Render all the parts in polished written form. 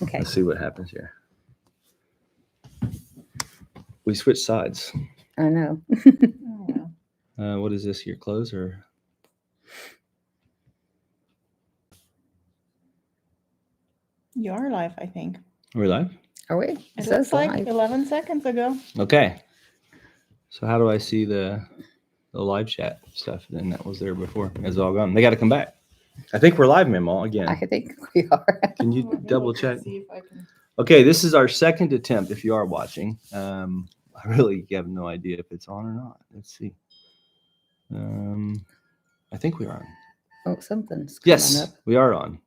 Okay. Let's see what happens here. We switched sides. I know. What is this? Your clothes or? You are live, I think. Are we live? Are we? It looks like 11 seconds ago. Okay. So how do I see the live chat stuff? Then that was there before. It's all gone. They got to come back. I think we're live, Mamaw, again. I think we are. Can you double check? See if I can. Okay, this is our second attempt. If you are watching, I really have no idea if it's on or not. Let's see. I think we are on. Oh, something's coming Yes, up. we are on.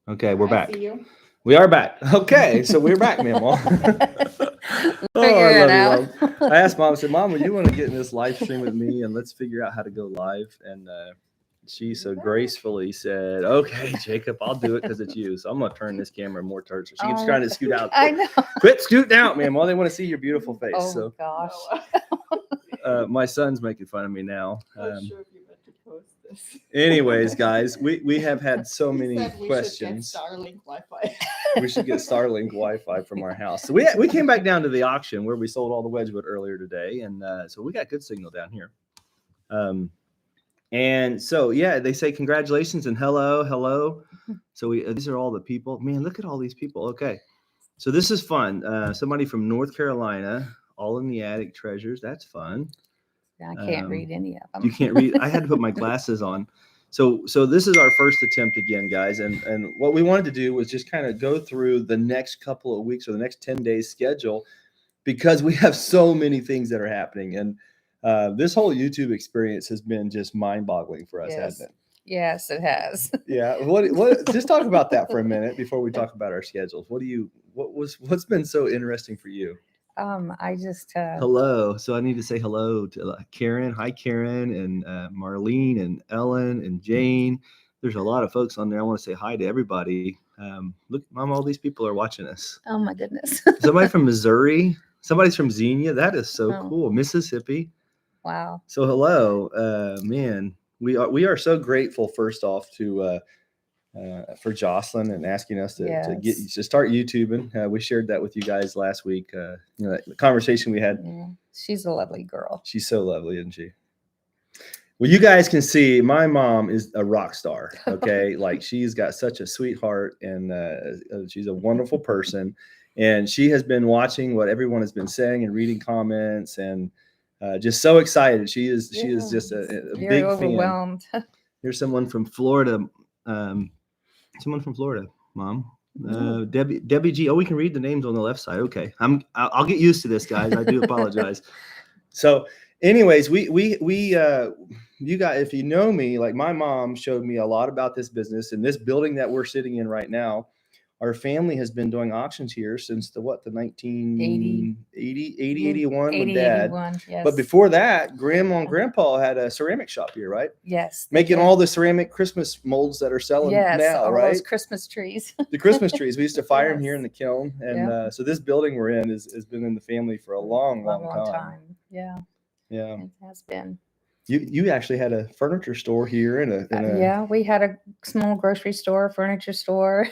Okay, we're back. I see you. We are back. Okay, so we're back, Mamaw. Figure it I out. love you, Mom. I asked Mom, I said, Mom, would you want to get in this live stream with me and let's figure out how to go live? And she so gracefully said, okay, Jacob, I'll do it because it's you. So I'm going to turn this camera more towards her. She keeps trying to scoot out. I know. Quit scooting out, man. Well, they want to see your beautiful face. Oh, So gosh. my son's making fun of me now. I'm sure if you meant to post this. Anyways, guys, we have had so many Said we questions. should get Starlink Wi-Fi. We should get Starlink Wi-Fi from our house. So we came back down to the auction where we sold all the Wedgwood earlier today, and so we got good signal down here. And so yeah, they say congratulations and hello. So these are all the people. Man, look at all these people. Okay, so this is fun. Somebody from North Carolina, all in the attic treasures. That's fun. I can't read any of them. You can't read. I had to put my glasses on. So this is our first attempt again, guys. And what we wanted to do was just kind of go through the next couple of weeks or the next 10 days schedule, because we have so many things that are happening. And this whole YouTube experience has been just mind-boggling for us, hasn't it? Yes, it has. Yeah. What? Just talk about that for a minute before we talk about our schedules. What's been so interesting for you? I just Hello. So I need to say hello to Karen. Hi, Karen, and Marlene, and Ellen, and Jane. There's a lot of folks on there. I want to say hi to everybody. Look, Mom, all these people are watching us. Oh my goodness. Somebody from Missouri. Somebody's from Xenia. That is so cool. Mississippi. Wow. So hello, man. We are so grateful. First off, to for Jocelyn and asking us to start YouTubing. We shared that with you guys last week. The conversation we had. Yeah. She's a lovely girl. She's so lovely, isn't she? Well, you guys can see my mom is a rock star. Okay, like she's got such a sweetheart, and she's a wonderful person. And she has been watching what everyone has been saying and reading comments, and just so excited. She is just a big overwhelmed fan. Here's someone from Florida. Someone from Florida, Mom. Debbie G. Oh, we can read the names on the left side. Okay, I'll get used to this, guys. I do apologize. So, anyways, you guys, if you know me, like my mom showed me a lot about this business, and this building that we're sitting in right now. Our family has been doing auctions here since the 1980, 81 with Dad. Yes. But before that, Grandma and Grandpa had a ceramic shop here, right? Yes. Making all the ceramic Christmas molds that are selling now, all right? Those Christmas trees. The Christmas trees. We used to fire them here in the kiln. And so this building we're in has been in the family for a long time. Yeah. Yeah. It has been. You actually had a furniture store here and we had a small grocery store, furniture store.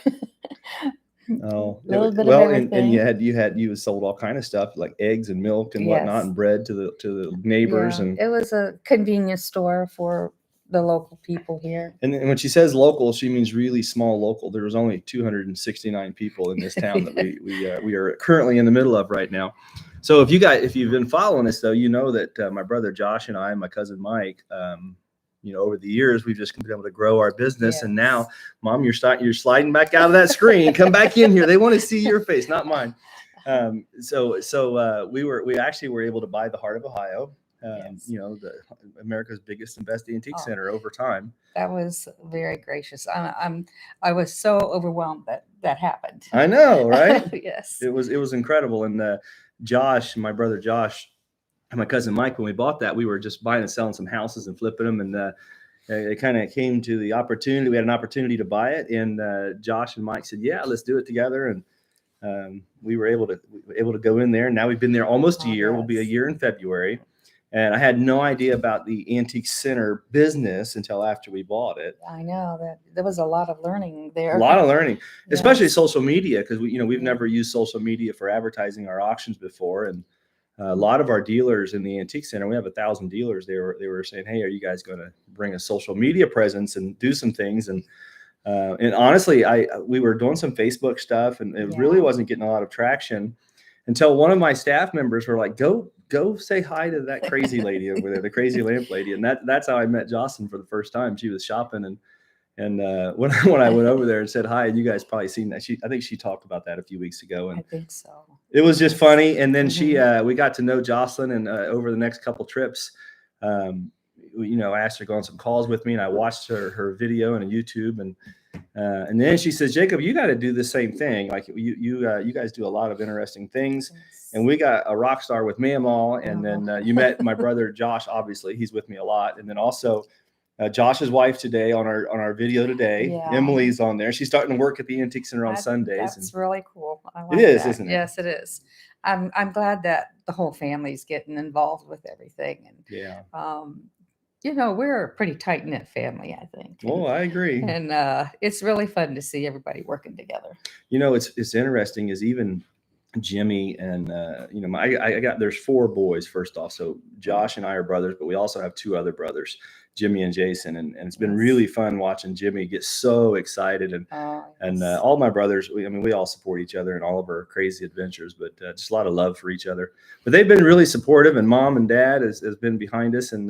Oh, little bit of everything. And you sold all kind of stuff like eggs and milk and whatnot and bread to the neighbors. And it was a convenience store for the local people here. And when she says local, she means really small local. There was only 269 people in this town that we are currently in the middle of right now. So if you've been following us, though, you know that my brother Josh and I and my cousin Mike, over the years, we've just been able to grow our business. Yes. And now, Mom, you're sliding back out of that screen. Come back in here. They want to see your face, not mine. So we actually were able to buy the Heart of Ohio. America's biggest and best antique center over time. That was very gracious. I was so overwhelmed that happened. I know, right? Yes. It was incredible. And Josh, my brother Josh, and my cousin Mike, when we bought that, we were just buying and selling some houses and flipping them. And it kind of came to the opportunity. We had an opportunity to buy it. And Josh and Mike said, yeah, let's do it together. And we were able to go in there. And now we've been there almost a year. Yes. We'll be a year in February. And I had no idea about the Antique Center business until after we bought it. I know that there was a lot of learning there. A lot of learning, especially Yes. social media, because we've Yeah. never used social media for advertising our auctions before. And a lot of our dealers in the Antique Center, we have 1,000 dealers. They were saying, "Hey, are you guys going to bring a social media presence and do some things?" And honestly, we were doing some Facebook stuff, and it really Yeah. wasn't getting a lot of traction until one of my staff members were like, "Go say hi to that crazy lady over there, the crazy lamp lady." And that's how I met Jocelyn for the first time. She was shopping, and when I went over there and said hi, and you guys probably seen that. I think she talked about that a few weeks ago, I and think so. it was just funny. And then Mhm. we got to know Jocelyn, and over the next couple trips, I asked her to go on some calls with me, and I watched her video on YouTube, and then she says, "Jacob, you got to do the same thing. Like you guys do a lot of interesting things." Yes. And we got a rock star with mamaw, and then Uh-huh. you met my brother Josh. Obviously, he's with me a lot, and then also Josh's wife today on our video today. Yeah. Emily's on there. She's starting to work at the Antique Center on That- Sundays. That's And really cool. I it like is, that. isn't it? Yes, it is. I'm glad that the whole family's getting involved with everything, and yeah. we're a pretty tight knit family, I think. Well, I agree. And it's really fun to see everybody working together. It's interesting is even Jimmy and I got there's 4 boys first off. So Josh and I are brothers, but we also have 2 other brothers, Jimmy and Jason, and it's been Yes. really fun watching Jimmy get so excited and Yes. all my brothers. We all support each other in all of our crazy adventures, but just a lot of love for each other. But they've been really supportive, and Mom and Dad has been behind us. And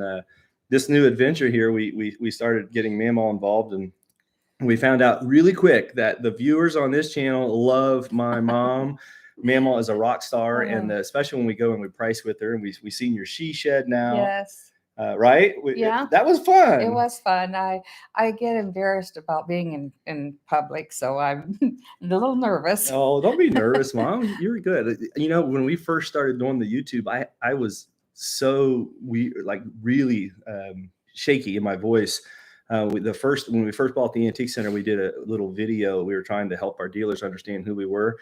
this new adventure here, we started getting mamaw involved, and we found out really quick that the viewers on this channel love my mom. Mamaw is a rock star, and especially when we go and we price with her, and we seen your she shed now. Yes. Right? Yeah. That was fun. It was fun. I get embarrassed about being in public, so I'm a little nervous. Oh, don't be nervous, Mom. You're good. When we first started doing the YouTube, I was so really shaky in my voice. When we first bought the Antique Center, we did a little video. We were trying to help our dealers understand who we were.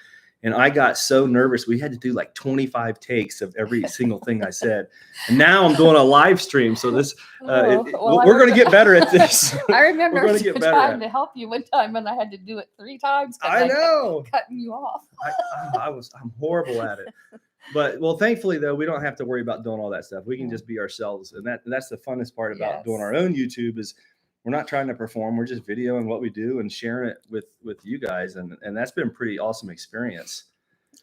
And I got so nervous. We had to do like 25 takes of every single thing I said. And now I'm doing a live stream. So this, we're going to get better at this. I remember We're gonna get better trying at to help you one time, and I had to do it 3 times. 'Cause I know. kept cutting you off. I'm horrible at it. But thankfully though, we don't have to worry about doing all that stuff. We can Yeah. just be ourselves. And that's the funnest part about doing Yes. our own YouTube is we're not trying to perform. We're just videoing what we do and sharing it with you guys. And that's been a pretty awesome experience.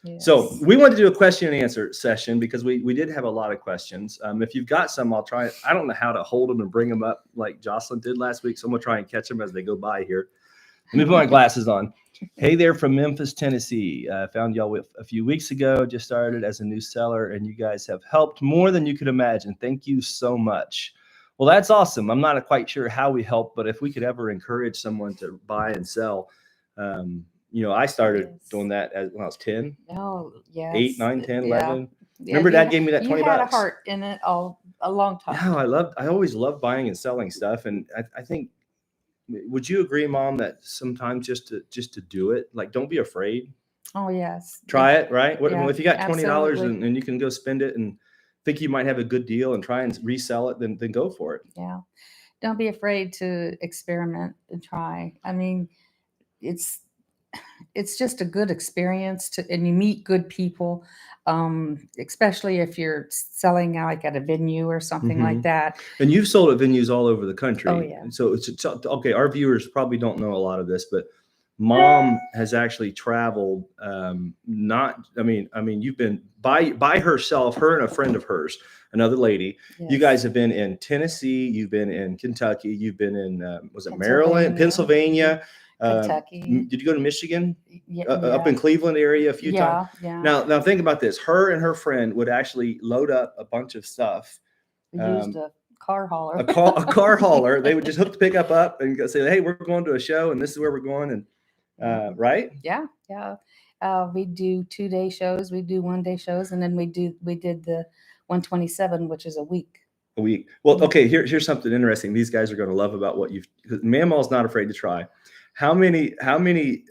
Yes. So we wanted to do a question and answer session because we did have a lot of questions. If you've got some, I'll try. I don't know how to hold them and bring them up like Jocelyn did last week. So I'm going to try and catch them as they go by here. Let me put my glasses on. Hey there from Memphis, Tennessee. Found y'all a few weeks ago. Just started as a new seller, and you guys have helped more than you could imagine. Thank you so much. Well, that's awesome. I'm not quite sure how we help, but if we could ever encourage someone to buy and sell, I started doing that when I was 10. Oh, yes. 8, 9, 10, Yeah. 11. Yeah, Remember Dad gave me that 20 You had bucks. a heart in it a long time. No, I always loved buying and selling stuff. And I think, would you agree, Mom, that sometimes just to do it, like, don't be afraid. Oh, yes. Try it, right? Yeah, If you got $20 absolutely. and you can go spend it and think you might have a good deal and try and resell it, then go for it. Yeah. Don't be afraid to experiment and try. I mean, it's just a good experience and you meet good people, especially if you're selling like at a venue or something like that. And you've sold at venues all over the country. Oh, yeah. So it's okay. Our viewers probably don't know a lot of this, but Mom has actually traveled. You've been by herself, her and a friend of hers, another lady. Yes. You guys have been in Tennessee. You've been in Kentucky. You've been in, was it Maryland, Pennsylvania? Kentucky. Did you go to Michigan? Yeah, Up in Cleveland area a few times? Yeah. Now think about this. Her and her friend would actually load up a bunch of stuff. We used a car hauler. A car hauler. They would just hook the pickup up and say, "Hey, we're going to a show, and this is where we're going." And right? Yeah. We do 2-day shows. We do 1-day shows, and then we did the 127, which is a week. A week. Well, okay. Here's something interesting. These guys are going to love about what you've. Mamaw's not afraid to try. How many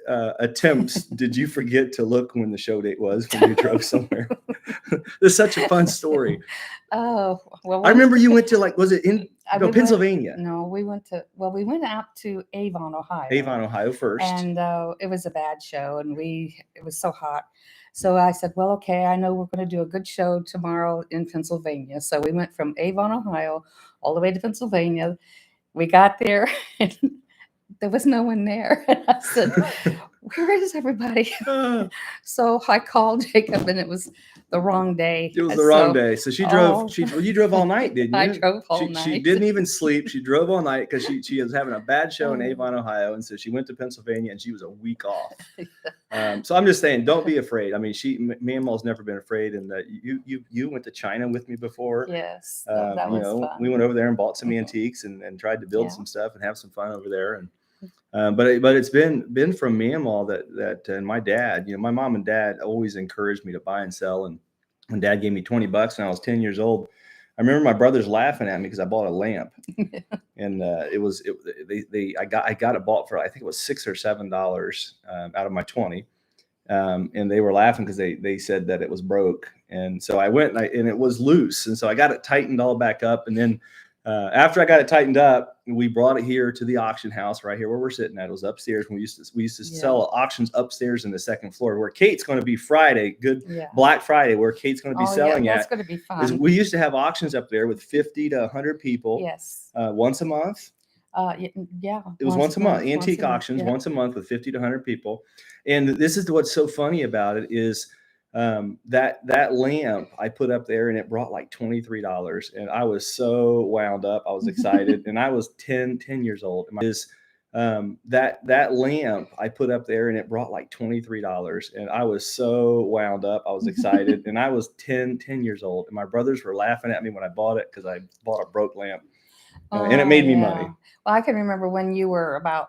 attempts did you forget to look when the show date was when you drove somewhere? It's such a fun story. Oh, Well, I remember you went to was it in we went- Pennsylvania? No, we went out to Avon, Ohio. Avon, Ohio first. And it was a bad show, and it was so hot. So I said, well, okay, I know we're going to do a good show tomorrow in Pennsylvania. So we went from Avon, Ohio, all the way to Pennsylvania. We got there, and there was no one there. And I said, where is everybody? So I called Jacob, and it was the wrong day. It was the wrong day. So she drove. Oh. You drove all night, didn't you? I drove all She night. didn't even sleep. She drove all night because she was having a bad show in Oh. Avon, Ohio, and so she went to Pennsylvania, and she was a week off. So I'm just saying, don't be afraid. I mean, Mamaw's never been afraid, and you went to China with me before. Yes, that was fun. We went over there and bought some antiques and tried to build Yeah. some stuff and have some fun over there. And but it's been from Mamaw that and my dad. My mom and dad always encouraged me to buy and sell. And when Dad gave me $20 when I was 10 years old, I remember my brothers laughing at me because I bought a lamp, and I got it bought for, I think it was $6 or $7 out of my 20. And they were laughing because they said that it was broke. And so I went and it was loose. And so I got it tightened all back up. And then after I got it tightened up, we brought it here to the auction house right here where we're sitting at. It was upstairs. We used to sell auctions upstairs in the second floor where Kate's going to be Friday, Black Friday, where Kate's going to be selling that's going to be fun. We used to have auctions up there with 50 to 100 people. Yes. Once a month. Yeah. It was once a month. Antique auctions, once a month with 50 to 100 people. And this is what's so funny about it is that lamp I put up there and it brought like $23. And I was so wound up. I was excited. And I was 10 years old. That lamp I put up there and it brought like $23. And I was so wound up. I was excited. And I was 10 years old. And my brothers were laughing at me when I bought it because I bought a broke lamp. And it made me money. Well, I can remember when you were about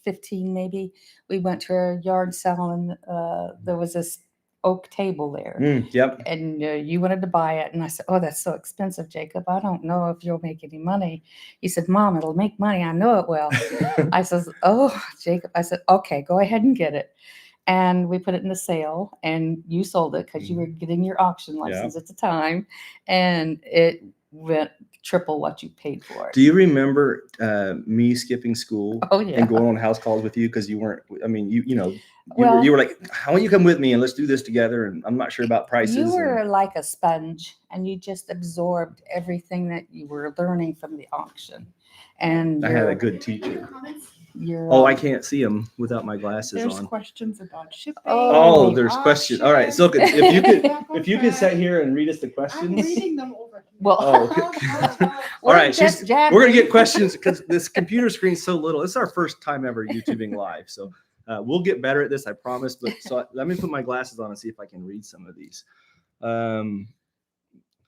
15, maybe. We went to a yard sale, and there was this oak table there. Yep. And you wanted to buy it. And I said, oh, that's so expensive, Jacob. I don't know if you'll make any money. He said, Mom, it'll make money. I know it will. I says, oh, Jacob. I said, okay, go ahead and get it. And we put it in the sale, and you sold it because you were getting your auction license at the time. And it went triple what you paid for it. Do you remember me skipping school and going on house calls with you? Because you weren't, I mean, you were like, how don't you come with me and let's do this together? And I'm not sure about prices. You were like a sponge, and you just absorbed everything that you were learning from the auction. And I had a good teacher. I I can't see them without my glasses There's on. questions about shipping. There's questions. All right, so if you could sit here and read us the questions. I'm reading them over here. Well, all right, we're gonna get questions because this computer screen's so little. It's our first time ever YouTubing live, so we'll get better at this, I promise. But so let me put my glasses on and see if I can read some of these.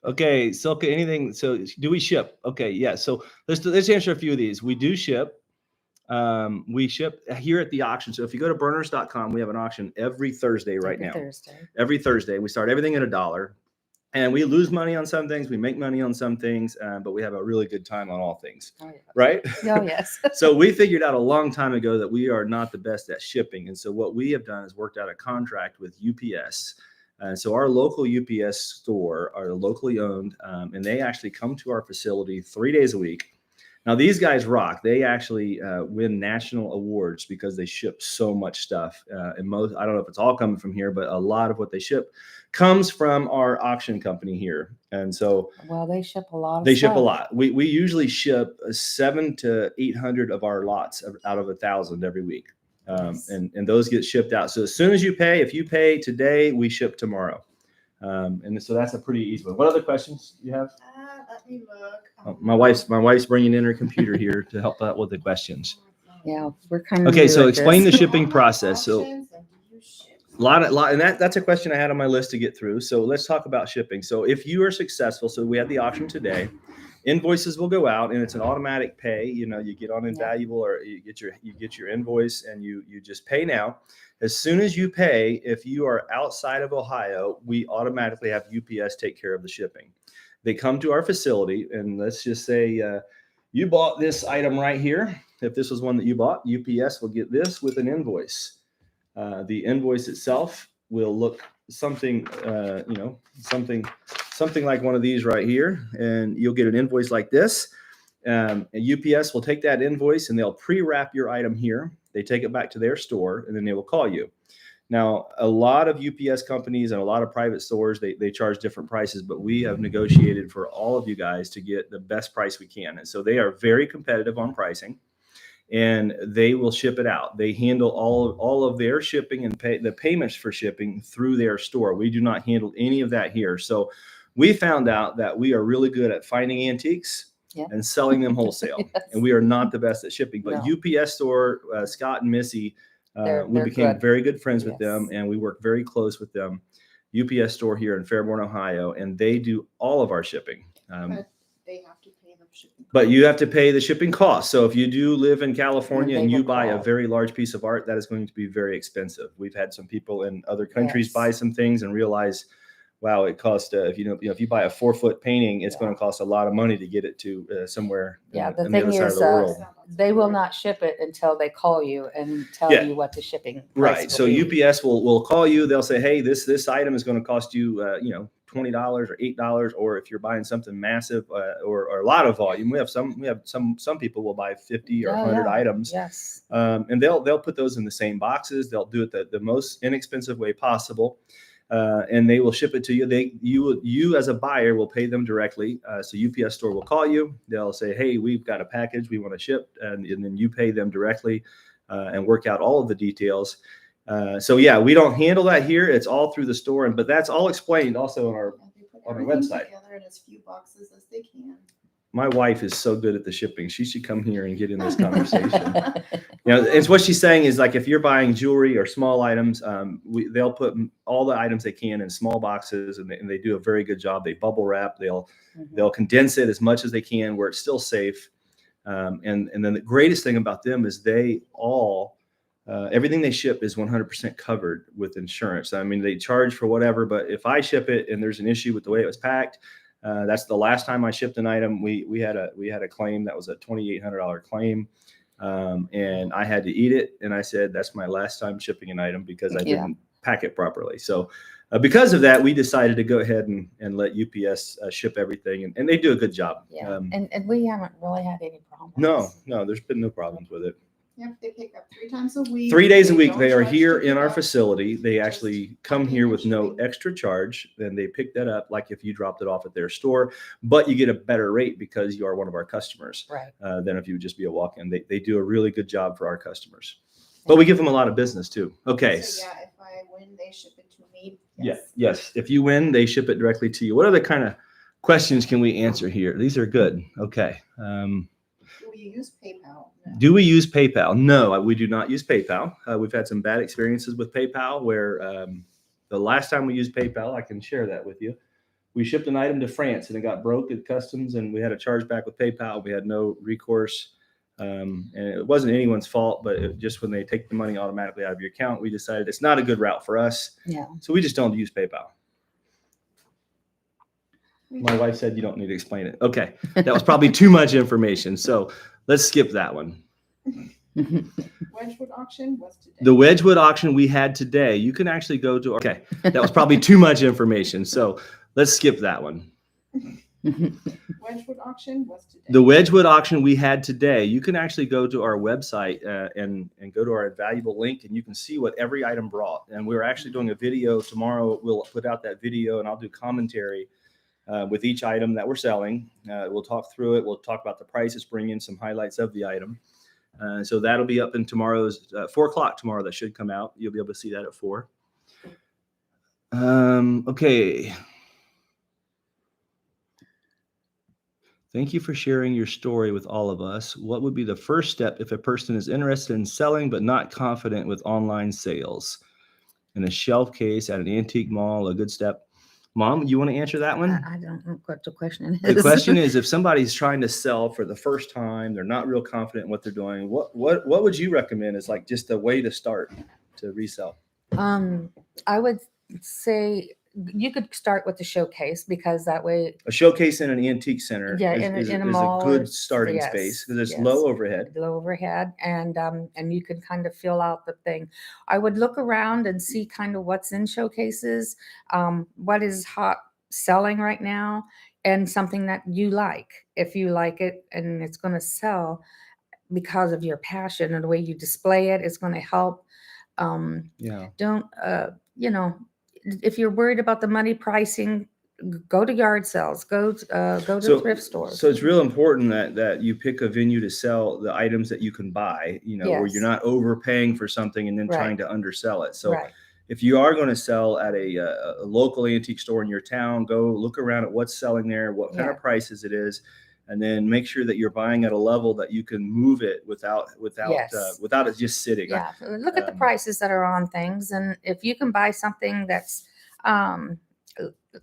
Okay, Silka, anything? So do we ship? Okay, yeah. So let's answer a few of these. We do ship. We ship here at the auction. So if you go to burners.com, we have an auction every Thursday now. Every Thursday. We start everything at $1. And we lose money on some things. We make money on some things, but we have a really good time on all things. Oh, yeah. Right? Oh, yes. So we figured out a long time ago that we are not the best at shipping. And so what we have done is worked out a contract with UPS. So our local UPS store are locally owned, and they actually come to our facility 3 days a week. Now, these guys rock. They actually win national awards because they ship so much stuff. And I don't know if it's all coming from here, but a lot of what they ship comes from our auction company here. And so, they ship a lot. They ship a lot. We usually ship 700 to 800 of our lots out of 1,000 every week. And those get shipped out. So as soon as if you pay today, we ship tomorrow. And so that's a pretty easy one. What other questions do you have? Let me look. My wife's bringing in her computer here to help out with the questions. Yeah, we're kind of okay. So explain the shipping process. So a lot, and that's a question I had on my list to get through. So let's talk about shipping. So if you are successful, so we had the auction today. Invoices will go out, and it's an automatic pay. You get on Invaluable, or you get your invoice, and you just pay now. As soon as you pay, if you are outside of Ohio, we automatically have UPS take care of the shipping. They come to our facility, and let's just say you bought this item right here. If this was one that you bought, UPS will get this with an invoice. The invoice itself will look something something like one of these right here, and you'll get an invoice like this. And UPS will take that invoice and they'll pre-wrap your item here. They take it back to their store and then they will call you. Now, a lot of UPS companies and a lot of private stores, they charge different prices, but we have negotiated for all of you guys to get the best price we can. And so they are very competitive on pricing, and they will ship it out. They handle all of their shipping and pay the payments for shipping through their store. We do not handle any of that here. So we found out that we are really good at finding antiques and selling them wholesale. Yes. And we are not the best at shipping, but No. UPS store, Scott and Missy, we They're became good. very good friends with Yes. them, and we work very close with them. UPS store here in Fairborn, Ohio, and they do all of our shipping. But they have to pay the shipping. But you have to pay the shipping costs. So if you do live in California They and you will buy a call. very large piece of art, that is going to be very expensive. We've had some people in other countries Yes. buy some things and realize, wow, it costs. If if you buy a 4-foot painting, it's going to cost a lot of money to get it to somewhere. Yeah, in the the thing other side of is, the world. they will not ship it until they call you and tell Yeah. you what the shipping price Right. will So be. UPS will call you. They'll say, hey, this item is going to cost you, $20 or $8, or if you're buying something massive or a lot of volume, we have some people will buy 50 or 100 yeah. items. Yes. And they'll put those in the same boxes. They'll do it the most inexpensive way possible. And they will ship it to you. You as a buyer will pay them directly. So UPS store will call you. They'll say, hey, we've got a package we want to ship, and then you pay them directly and work out all of the details. So yeah, we don't handle that here. It's all through the store, but that's all explained also on our They put on our everything website. together in as few boxes as they can. My wife is so good at the shipping. She should come here and get in this conversation. It's what she's saying is, like, if you're buying jewelry or small items, they'll put all the items they can in small boxes, and they do a very good job. They bubble wrap. They'll condense it as much as they can where it's still safe. And then the greatest thing about them is everything they ship is 100% covered with insurance. I mean, they charge for whatever, but if I ship it and there's an issue with the way it was packed, that's the last time I shipped an item. We had a claim that was a $2,800 claim. And I had to eat it. And I said, that's my last time shipping an item because I didn't pack it properly. So because of that, we decided to go ahead and let UPS ship everything. And they do a good job. Yeah. And we haven't really had any problems. No, there's been no problems with it. Yep, they pick up 3 times a week. 3 days a week. don't They are charge here to in pick our up. facility. They actually come here with no shipping. extra charge. Then they pick that up like if you dropped it off at their store, but you get a better rate because you are one of our customers. Right. Than if you would just be a walk-in. They do a really good job for our customers, but we give them a lot of business too. Okay. So yeah, if I win, they ship it to me. Yes. If you win, they ship it directly to you. What other kind of questions can we answer here? These are good. Okay. Do we use PayPal? No. Do we use PayPal? No, we do not use PayPal. We've had some bad experiences with PayPal where the last time we used PayPal, I can share that with you. We shipped an item to France and it got broke at customs and we had a charge back with PayPal. We had no recourse. And it wasn't anyone's fault, but just when they take the money automatically out of your account, we decided it's not a good route for us. Yeah. So we just don't use PayPal. My wife said you don't need to explain it. Okay. That was probably too much information. So let's skip that one. Wedgwood auction was today. The Wedgwood auction we had today, you can actually go to, okay, that was probably too much information. So let's skip that one. Wedgwood auction was today. The Wedgwood auction we had today, you can actually go to our website and go to our invaluable link and you can see what every item brought. And we're actually doing a video tomorrow. We'll put out that video and I'll do commentary with each item that we're selling. We'll talk through it. We'll talk about the prices, bring in some highlights of the item. So that'll be up in tomorrow's 4:00 tomorrow. That should come out. You'll be able to see that at 4. Okay. Thank you for sharing your story with all of us. What would be the first step if a person is interested in selling but not confident with online sales? In a shelf case at an antique mall, a good step. Mom, you want to answer that one? I don't know what the question is. The question is, if somebody's trying to sell for the first time, they're not real confident in what they're doing, what would you recommend as like just a way to start to resell? I would say you could start with the showcase because that way A showcase in an antique center is in a a mall good starting space because it's low overhead. low overhead, and you can kind of fill out the thing. I would look around and see kind of what's in showcases, what is hot selling right now, and something that you like. If you like it and it's going to sell because of your passion and the way you display it, it's going to help. Yeah. Don't, you know, if you're worried about the money pricing, go to yard sales, go to thrift stores. So it's real important that you pick a venue to sell the items that you can buy, where you're Yes. not overpaying for something and then Right. trying to undersell it. So Right. if you are going to sell at a local antique store in your town, go look around at what's selling there, what kind Yeah. of prices it is, and then make sure that you're buying at a level that you can move it without Yes. without it just sitting. Yeah. Look at the Um, prices that are on things, and if you can buy something that's um,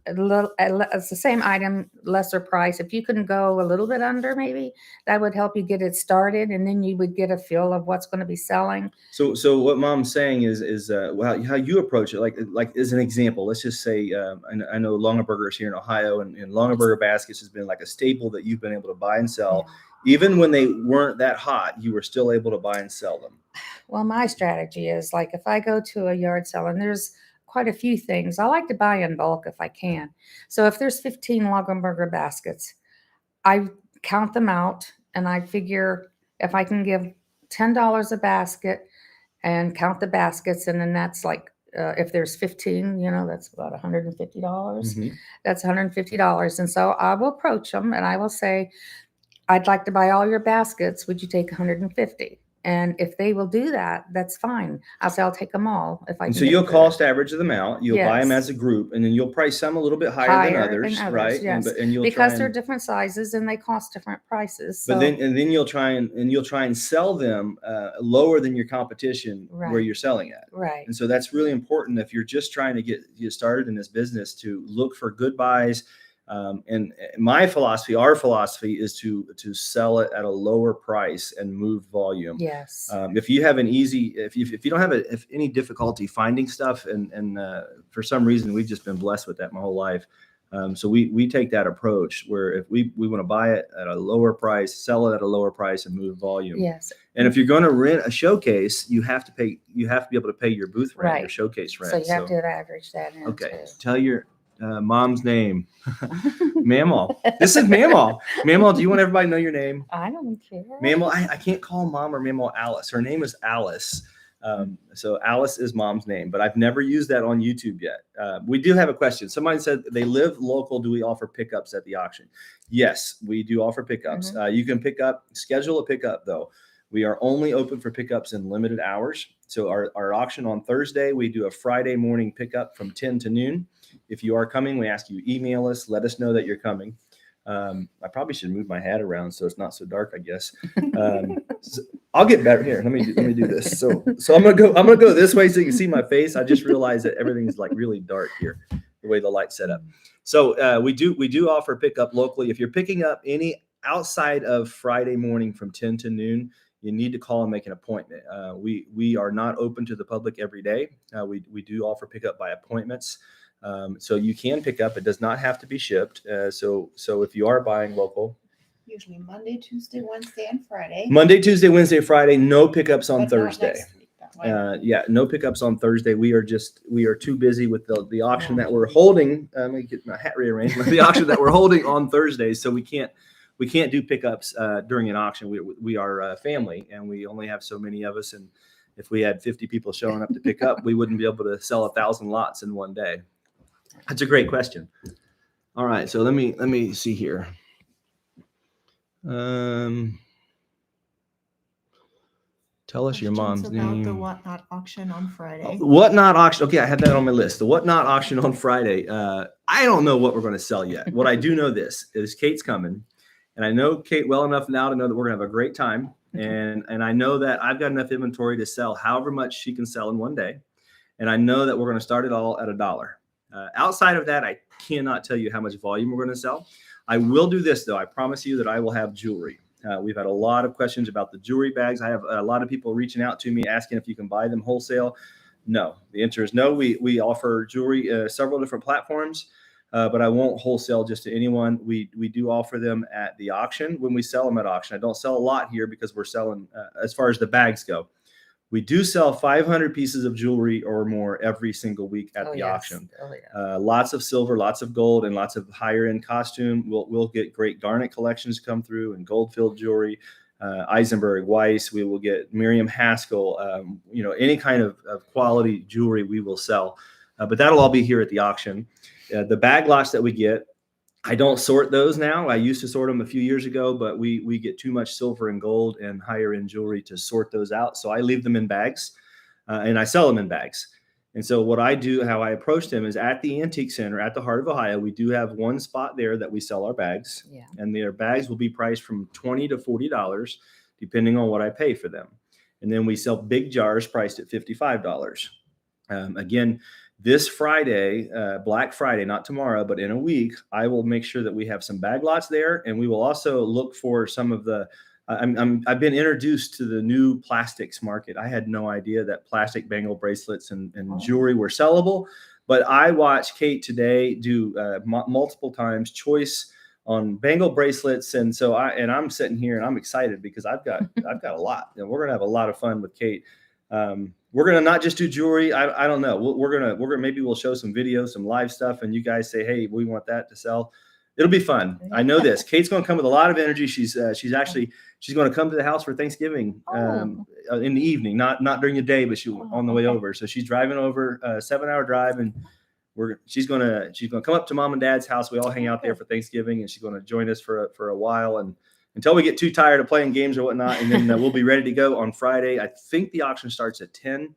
it's the same item, lesser price. If you can go a little bit under, maybe that would help you get it started, and then you would get a feel of what's going to be selling. So what Mom's saying is how you approach it. Like as an example, let's just say I know Longaberger is here in Ohio, and Longaberger baskets has been like a staple that you've been able to buy and sell. Even when they weren't that hot, you were still able to buy and sell them. Well, my strategy is like if I go to a yard sale and there's quite a few things, I like to buy in bulk if I can. So if there's 15 Longaberger baskets, I count them out and I figure if I can give $10 a basket and count the baskets, and then that's like if there's 15, that's about $150. Mhm. That's $150. And so I will approach them and I will say, I'd like to buy all your baskets. Would you take 150? And if they will do that, that's fine. I'll say I'll take them all if I And can so get you'll them for cost average them out. You'll buy them Yes. as a group, and then you'll price some a little bit higher than others, right? Yes, And you'll because try they're and, different sizes and they cost different prices. So but then you'll try and sell them lower than your competition where Right. you're selling at. right, And so that's really important if you're just trying to get started in this business, to look for good buys. And our philosophy is to sell it at a lower price and move volume. yes, If you have if you don't have any difficulty finding stuff, and for some reason we've just been blessed with that my whole life. So we take that approach where if we want to buy it at a lower price, sell it at a lower price, and move volume. yes. And if you're going to rent a showcase, you have to be able to pay your booth rent, your Right. showcase rent. So you have to average that in Okay, too. tell your mom's name. Mamaw. This is Mamaw. Mamaw, do you want everybody to know your name? I don't care. Mamaw, I can't call Mom or Mamaw Alice. Her name is Alice. So Alice is Mom's name, but I've never used that on YouTube yet. We do have a question. Somebody said they live local. Do we offer pickups at the auction? Yes, we do offer pickups. You can schedule a pickup though. We are only open for pickups in limited hours. So our auction on Thursday, we do a Friday morning pickup from 10 to noon. If you are coming, we ask you email us, let us know that you're coming. I probably should move my hat around so it's not so dark, I guess. So I'll get better here. Let me do this. So I'm gonna go this way so you can see my face. I just realized that everything's like really dark here, the way the light's set up. So we do offer pickup locally. If you're picking up any outside of Friday morning from 10 to noon, you need to call and make an appointment. We are not open to the public every day. We do offer pickup by appointments. So you can pick up. It does not have to be shipped. So if you are buying local, Usually Monday, Tuesday, Wednesday, and Friday. Monday, Tuesday, Wednesday, Friday, no pickups on But not Thursday. next week, that way. No pickups on Thursday. We are too busy with the auction that we're holding. Let me get my hat rearranged. The auction that we're holding on Thursdays, so we can't do pickups during an auction. We are a family, and we only have so many of us. And if we had 50 people showing up to pick up, we wouldn't be able to sell 1,000 lots in one day. That's a great question. All right, so let me see here. Tell us your mom's Questions about name. the Whatnot auction on Friday. Whatnot auction. Okay, I had that on my list. The Whatnot auction on Friday. I don't know what we're going to sell yet. What I do know this is Kate's coming, and I know Kate well enough now to know that we're going to have a great time. And I know that I've got enough inventory to sell however much she can sell in one day. And I know that we're going to start it all at $1. Outside of that, I cannot tell you how much volume we're going to sell. I will do this though. I promise you that I will have jewelry. We've had a lot of questions about the jewelry bags. I have a lot of people reaching out to me asking if you can buy them wholesale. No, the answer is no. We offer jewelry several different platforms, but I won't wholesale just to anyone. We do offer them at the auction when we sell them at auction. I don't sell a lot here because we're selling as far as the bags go. We do sell 500 pieces of jewelry or more every single week at the yes. auction. Oh, yeah. Lots of silver, lots of gold, and lots of higher end costume. We'll get great garnet collections come through and gold filled jewelry. Eisenberg, Weiss. We will get Miriam Haskell. Any kind of quality jewelry we will sell. But that'll all be here at the auction. The bag lots that we get, I don't sort those now. I used to sort them a few years ago, but we get too much silver and gold and higher end jewelry to sort those out. So I leave them in bags and I sell them in bags. And so what I do, how I approach them is at the Antique Center at the heart of Ohio, we do have one spot there that we sell our bags. Yeah. And their bags will be priced from $20 to $40, depending on what I pay for them. And then we sell big jars priced at $55. Again, this Friday, Black Friday, not tomorrow, but in a week, I will make sure that we have some bag lots there. And we will also look for some of the, I've been introduced to the new plastics market. I had no idea that plastic bangle bracelets and jewelry were sellable, but I watched Kate today do multiple times choice on bangle bracelets. And so I'm sitting here and I'm excited because I've got a lot, and we're going to have a lot of fun with Kate. We're going to not just do jewelry. I don't know. We're going to maybe we'll show some videos, some live stuff, and you guys say, hey, we want that to sell. It'll be fun. I know this. Kate's going to come with a lot of energy. She's going to come to the house for Thanksgiving in the evening, not during the day, but on the way over. So she's driving over a 7-hour drive, and she's going to come up to Mom and Dad's house. We all hang out there for Thanksgiving, and she's going to join us for a while, and until we get too tired of playing games or whatnot, and then we'll be ready to go on Friday. I think the auction starts at 10,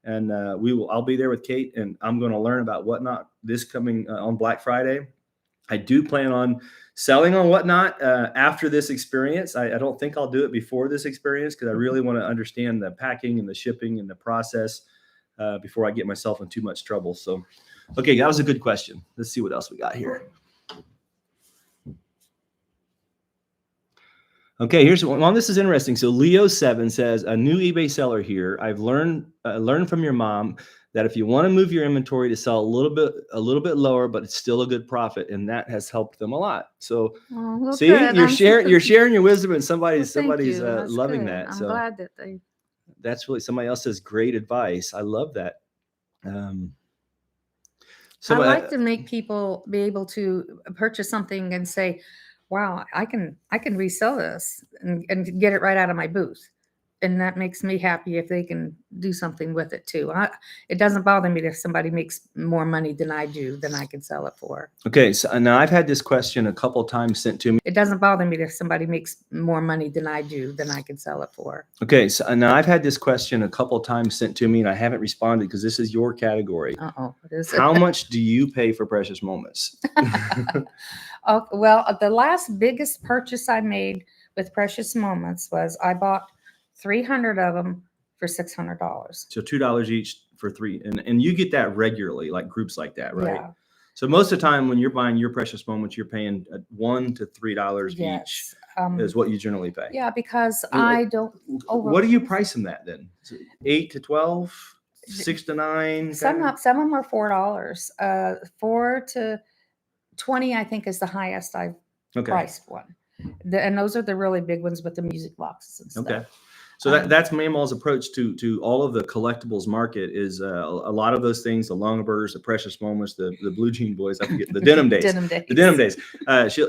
and I'll be there with Kate, and I'm going to learn about Whatnot this coming on Black Friday. I do plan on selling on Whatnot after this experience. I don't think I'll do it before this experience because I really want to understand the packing and the shipping and the process before I get myself in too much trouble. So, okay, that was a good question. Let's see what else we got here. Okay, here's one. Well, this is interesting. So Leo7 says, a new eBay seller here. I've learned from your mom that if you want to move your inventory to sell a little bit lower, but it's still a good profit, and that has helped them a lot. So see, good. you're sharing your wisdom, and somebody's loving good. that. I'm so glad that that's really somebody else says great advice. I love that. I like to make people be able to purchase something and say, wow, I can resell this and get it right out of my booth. And that makes me happy if they can do something with it too. It doesn't bother me if somebody makes more money than I do, than I can sell it for. Okay, so now I've had this question a couple of times sent to me. It doesn't bother me if somebody makes more money than I do, than I can sell it for. Okay, so now I've had this question a couple of times sent to me, and I haven't responded because this is your category. What is How much do you pay for precious moments? Oh, well, the last biggest purchase I made with Precious Moments was I bought 300 of them for $600. So $2 each for 3, and you get that regularly, like groups like that, right? Yeah. So most of the time when you're buying your Precious Moments, you're paying $1 to $3 each is what you generally pay. Yeah, because I don't. What do you price them at then? 8 to 12, 6 to 9. Some of them are $4. 4 to 20, I think, is the highest I've priced one. And those are the really big ones with the music boxes and stuff. Okay. So that's Mamaw's approach to all of the collectibles market is a lot of those things, the Longabergers, the Precious Moments, the Blue Jean Boys, I forget, the Denim Days. The Denim Days.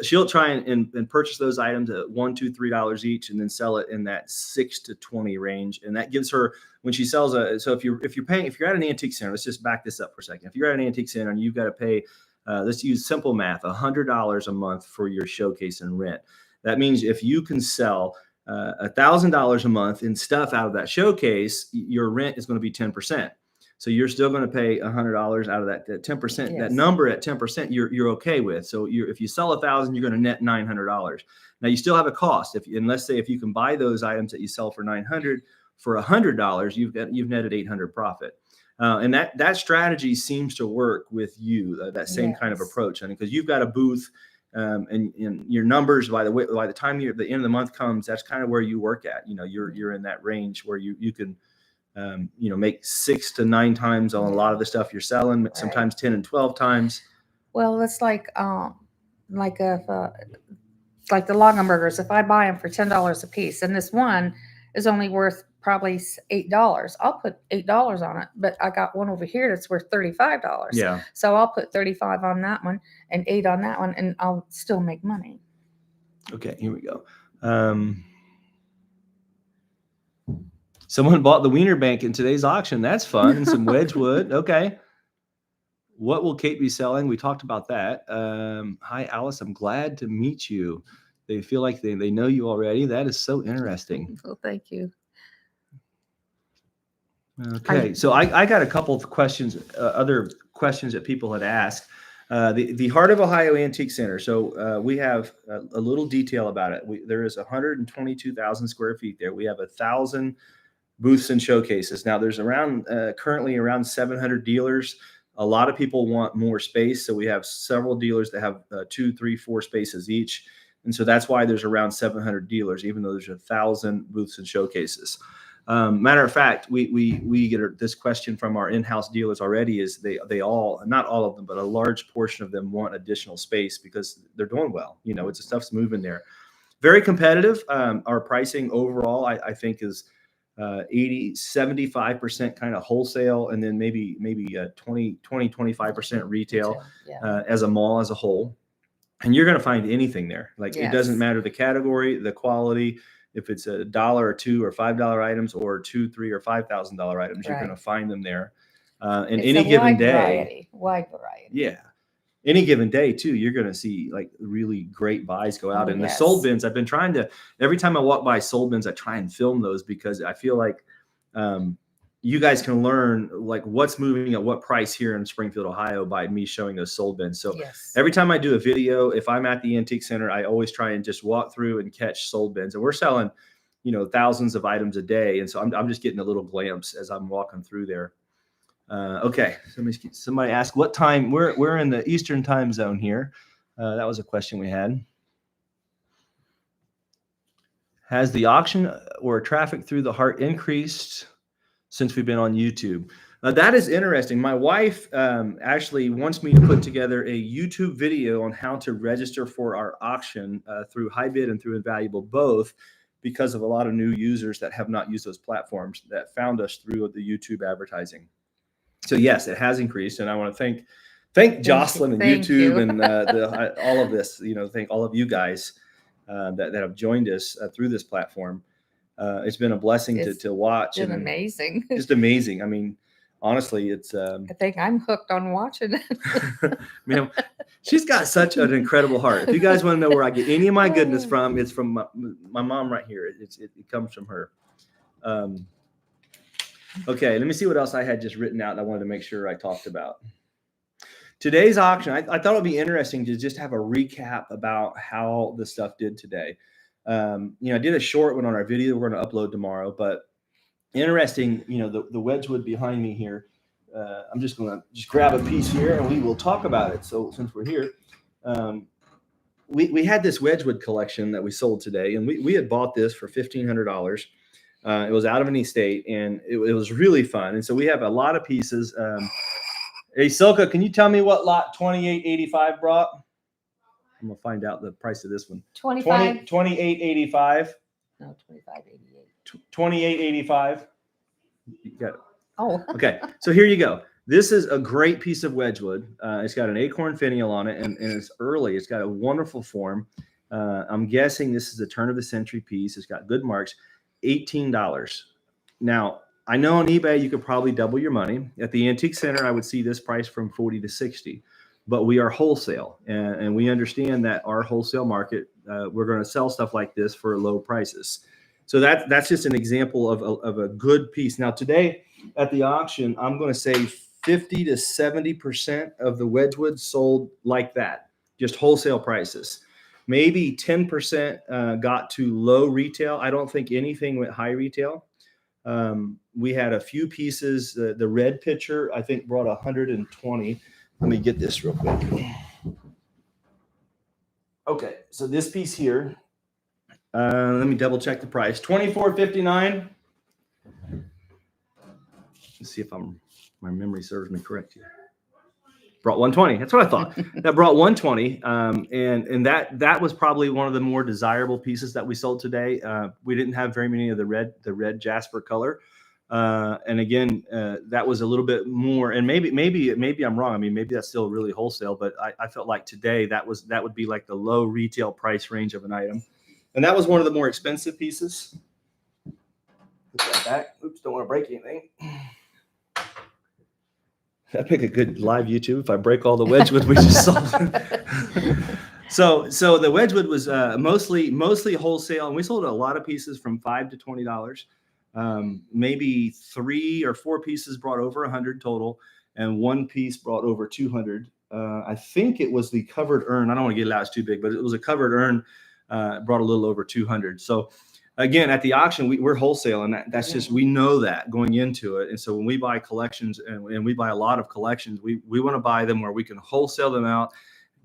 She'll try and purchase those items at $1, $2, $3 each, and then sell it in that 6 to 20 range. And that gives her, when she sells so if you're at an antique center, let's just back this up for a second. If you're at an antique center and you've got to pay, let's use simple math, $100 a month for your showcase and rent. That means if you can sell $1,000 a month in stuff out of that showcase, your rent is going to be 10%. So you're still going to pay $100 out of that 10%. Yes. That number at 10%, you're okay with. So if you sell 1,000, you're going to net $900. Now you still have a cost. And let's say if you can buy those items that you sell for $900 for $100, you've netted $800 profit. And that strategy seems to work with you. That same kind of approach, and because you've got a booth. And your numbers by the time the end of the month comes, that's kind of where you work at. You're in that range where you can make 6 to 9 times on a lot of the stuff you're selling, right. Sometimes 10 and 12 times. Well, it's like the Longabergers. If I buy them for $10 a piece, and this one is only worth probably $8. I'll put $8 on it, but I got one over here that's worth $35. Yeah. So I'll put 35 on that one and 8 on that one, and I'll still make money. Okay, here we go. Someone bought the Wiener Bank in today's auction. That's fun. And some Wedgwood. Okay. What will Kate be selling? We talked about that. Hi, Alice. I'm glad to meet you. They feel like they know you already. That is so interesting. Well, thank you. Okay. So I got a couple of questions, other questions that people had asked. The Heart of Ohio Antique Center. So we have a little detail about it. There is 122,000 square feet there. We have 1,000 booths and showcases. Now there's currently around 700 dealers. A lot of people want more space. So we have several dealers that have 2, 3, 4 spaces each. And so that's why there's around 700 dealers, even though there's 1,000 booths and showcases. Matter of fact, we get this question from our in-house dealers already, is they all, not all of them, but a large portion of them want additional space because they're doing well. You know, it's the stuff's moving there. Very competitive. Our pricing overall, I think, is 75% kind of wholesale, and then maybe 25% retail as a mall as a whole. And you're going to find anything there. Like, it doesn't matter the category, the quality. If it's $1 or $2 or $5 items, or $2,000, $3,000 or $5,000 items, you're going to find them there. And any given day, wide variety. Yeah. Any given day too, you're going to see like really great buys go out. And the sold bins, I've been trying to, every time I walk by sold bins, I try and film those, because I feel like you guys can learn like what's moving at what price here in Springfield, Ohio, by me showing those sold bins. So every time I do a video, if I'm at the Antique Center, I always try and just walk through and catch sold bins. And we're selling, thousands of items a day. And so I'm just getting a little glimpse as I'm walking through there. Okay, somebody asked what time. We're in the Eastern time zone here. That was a question we had. Has the auction or traffic through the Heart increased since we've been on YouTube? That is interesting. My wife actually wants me to put together a YouTube video on how to register for our auction through HiBid and through Invaluable, both, because of a lot of new users that have not used those platforms that found us through the YouTube advertising. So yes, it has increased, and I want to thank Jocelyn and YouTube and all of this. Thank all of you guys that have joined us through this platform. It's been a blessing to watch. It's been amazing. Just amazing. I mean, honestly, it's. I think I'm hooked on watching it. Man, she's got such an incredible heart. If you guys want to know where I get any of my goodness from, it's from my mom right here. It comes from her. Okay, let me see what else I had just written out that I wanted to make sure I talked about. Today's auction, I thought it would be interesting to just have a recap about how the stuff did today. I did a short one on our video we're going to upload tomorrow, but interesting, the Wedgwood behind me here. I'm just going to grab a piece here and we will talk about it. So since we're here, we had this Wedgwood collection that we sold today, and we had bought this for $1,500. It was out of an estate, and it was really fun. And so we have a lot of pieces. Hey, Silka, can you tell me what lot 2885 brought? I'm going to find out the price of this one. 2885. No, 2588. 2885. You got it. Oh. Okay. So here you go. This is a great piece of Wedgwood. It's got an acorn finial on it, and it's early. It's got a wonderful form. I'm guessing this is a turn of the century piece. It's got good marks. $18. Now, I know on eBay you could probably double your money. At the Antique Center, I would see this price from $40 to $60. But we are wholesale, and we understand that our wholesale market, we're going to sell stuff like this for low prices. So that's just an example of a good piece. Now, today at the auction, I'm going to say 50 to 70% of the Wedgwood sold like that, just wholesale prices. Maybe 10% got to low retail. I don't think anything went high retail. We had a few pieces. The red pitcher, I think, brought 120. Let me get this real quick. Okay, so this piece here, let me double check the price. $24.59. Let's see if my memory serves me correct here. brought 120. That's what I thought. That brought 120. And that was probably one of the more desirable pieces that we sold today. We didn't have very many of the red jasper color. And again, that was a little bit more, and maybe I'm wrong. I mean, maybe that's still really wholesale, but I felt like today that would be like the low retail price range of an item. And that was one of the more expensive pieces. Put that back. Oops, don't want to break anything. That'd make a good live YouTube if I break all the Wedgwood we just sold. So the Wedgwood was mostly wholesale, and we sold a lot of pieces from $5 to $20. Maybe 3 or 4 pieces brought over 100 total, and 1 piece brought over 200. I think it was the covered urn. I don't want to get it out; it's too big, but it was a covered urn. Brought a little over 200. So again, at the auction, we're wholesale, and that's just, we know that going into it. And so when we buy collections, and we buy a lot of collections, we want to buy them where we can wholesale them out,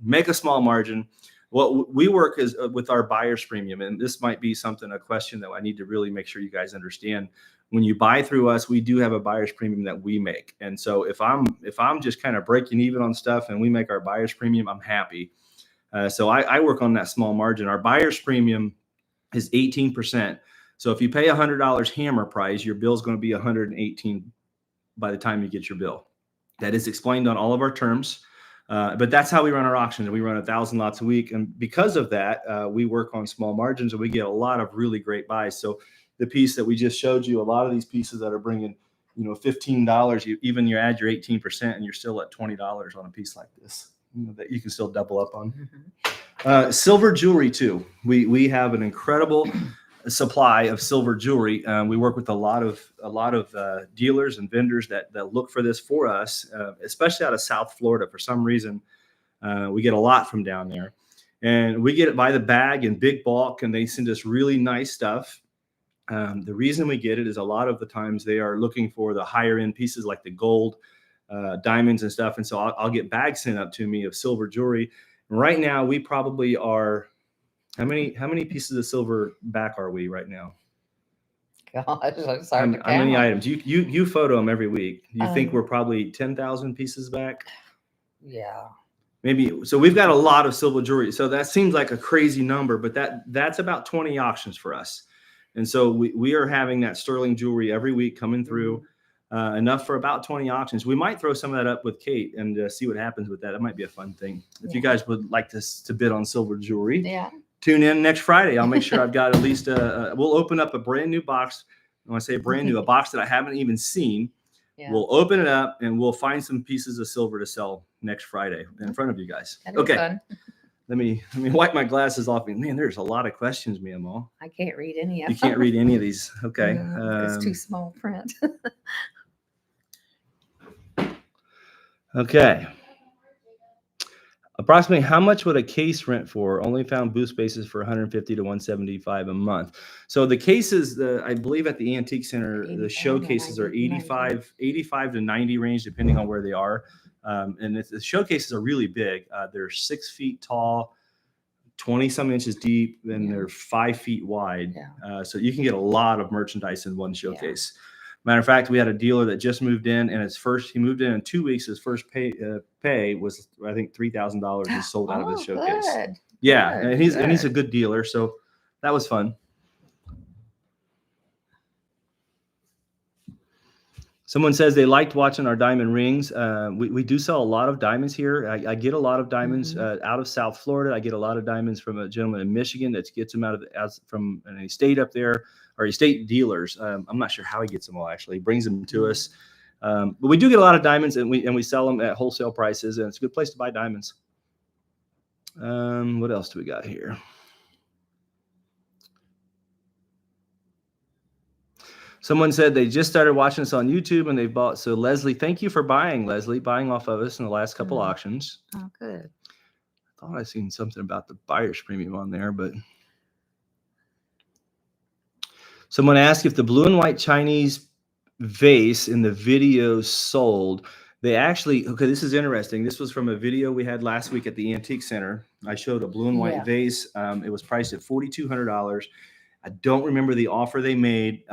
make a small margin. What we work is with our buyer's premium, and this might be a question that I need to really make sure you guys understand. When you buy through us, we do have a buyer's premium that we make. And so if I'm just kind of breaking even on stuff and we make our buyer's premium, I'm happy. So I work on that small margin. Our buyer's premium is 18%. So if you pay $100 hammer price, your bill is going to be $118 by the time you get your bill. That is explained on all of our terms. But that's how we run our auctions. We run 1,000 lots a week. And because of that, we work on small margins, and we get a lot of really great buys. So the piece that we just showed you, a lot of these pieces that are bringing, $15, you add your 18% and you're still at $20 on a piece like this. That you can still double up on. Silver jewelry too. We have an incredible supply of silver jewelry. We work with a lot of dealers and vendors that look for this for us, especially out of South Florida. For some reason, we get a lot from down there, and we get it by the bag in big bulk, and they send us really nice stuff. The reason we get it is a lot of the times they are looking for the higher end pieces like the gold, diamonds and stuff. And so I'll get bags sent up to me of silver jewelry. Right now, we probably are, how many pieces of silver back are we right now? Gosh, it's hard to How many count. items? You photo them every week. You think we're probably 10,000 pieces back? Yeah. Maybe. So we've got a lot of silver jewelry. So that seems like a crazy number, but that's about 20 auctions for us. And so we are having that sterling jewelry every week coming through. Enough for about 20 auctions. We might throw some of that up with Kate and see what happens with that. That might be a fun thing. If you guys would like to bid on silver jewelry, tune in next Friday. I'll make sure I've got at least we'll open up a brand new box. When I say brand new, a box that I haven't even seen. Yeah. We'll open it up and we'll find some pieces of silver to sell next Friday in front of you guys. Okay. Fun. Let me wipe my glasses off. Man, there's a lot of questions, mamaw. I can't read any of them. You can't read any of these. Okay. No, it's too small print. Okay. Approximately how much would a case rent for? Only found booth spaces for 150 to 175 a month. So the cases, I believe at the Antique Center, the showcases are 85 to 90 range, depending on where they are. And the showcases are really big. They're 6 feet tall, 20 some inches deep, and they're 5 feet wide. Yeah. So you can get a lot of merchandise in one showcase. Yeah. Matter of fact, we had a dealer that just moved in, and he moved in 2 weeks. His first pay was, I think, $3,000 he sold out of his showcase. Good. Yeah, good. And he's a good dealer, so that was fun. Someone says they liked watching our diamond rings. We do sell a lot of diamonds here. I get a lot of diamonds out of South Florida. I get a lot of diamonds from a gentleman in Michigan that gets them from an estate up there, or estate dealers. I'm not sure how he gets them all, actually. He brings them to us. But we do get a lot of diamonds, and we sell them at wholesale prices, and it's a good place to buy diamonds. What else do we got here? Someone said they just started watching us on YouTube and they bought. So Leslie, thank you for buying off of us in the last couple auctions. Oh, good. I thought I seen something about the buyer's premium on there, but someone asked if the blue and white Chinese vase in the video sold. They actually, okay, this is interesting. This was from a video we had last week at the Antique Center. I showed a blue and white vase. It was priced at $4,200. I don't remember the offer they made.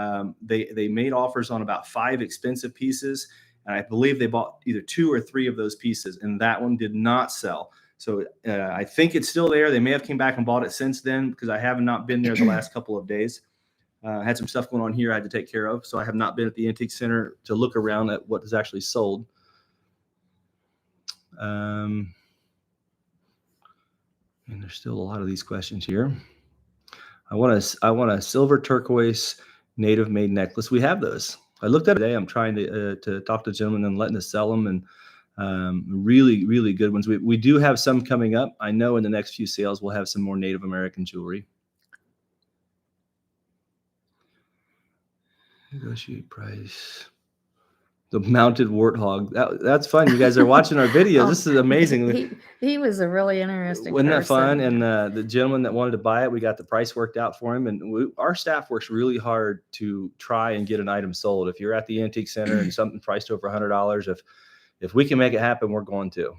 They made offers on about 5 expensive pieces. and I believe they bought either 2 or 3 of those pieces, and that one did not sell. So I think it's still there. They may have came back and bought it since then, because I have not been there the last couple of days. I had some stuff going on here I had to take care of, so I have not been at the antique center to look around at what is actually sold. And there's still a lot of these questions here. I want a silver turquoise native made necklace. We have those. I looked at it today. I'm trying to talk to gentlemen and letting us sell them, and really, really good ones. We do have some coming up. I know in the next few sales we'll have some more Native American jewelry. Negotiate price. The mounted warthog. That's fun. You guys are watching our videos. This is amazing. He was a really interesting Wasn't that fun? person. And the gentleman that wanted to buy it, we got the price worked out for him. And our staff works really hard to try and get an item sold. If you're at the antique center and something priced over $100, if we can make it happen, we're going to.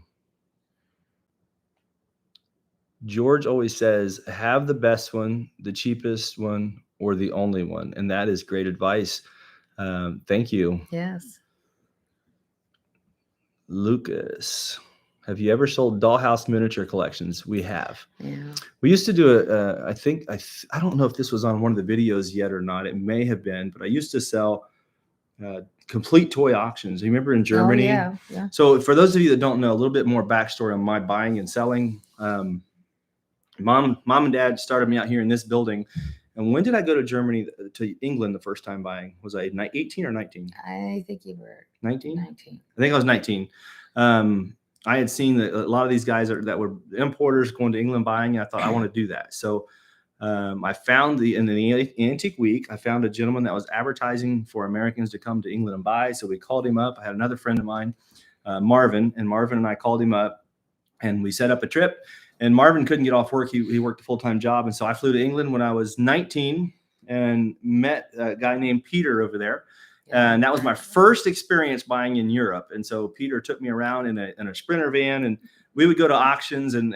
George always says, have the best one, the cheapest one, or the only one. And that is great advice. Thank you. Yes. Lucas, have you ever sold dollhouse miniature collections? We have. Yeah. We used to do it. I don't know if this was on one of the videos yet or not. It may have been, but I used to sell complete toy auctions. You remember in Germany? Oh, yeah. So for those of you that don't know, a little bit more backstory on my buying and selling. Mom and Dad started me out here in this building. And when did I go to Germany, to England the first time buying? Was I 18 or 19? I think you were 19? 19. I think I was 19. I had seen that a lot of these guys that were importers going to England buying. And I thought, I want to do that. So I found in the antique week, I found a gentleman that was advertising for Americans to come to England and buy. So we called him up. I had another friend of mine, Marvin, and I called him up, and we set up a trip. And Marvin couldn't get off work. He worked a full-time job. And so I flew to England when I was 19 and met a guy named Peter over there. And that was my first experience buying in Europe. And so Peter took me around in a Sprinter van, and we would go to auctions and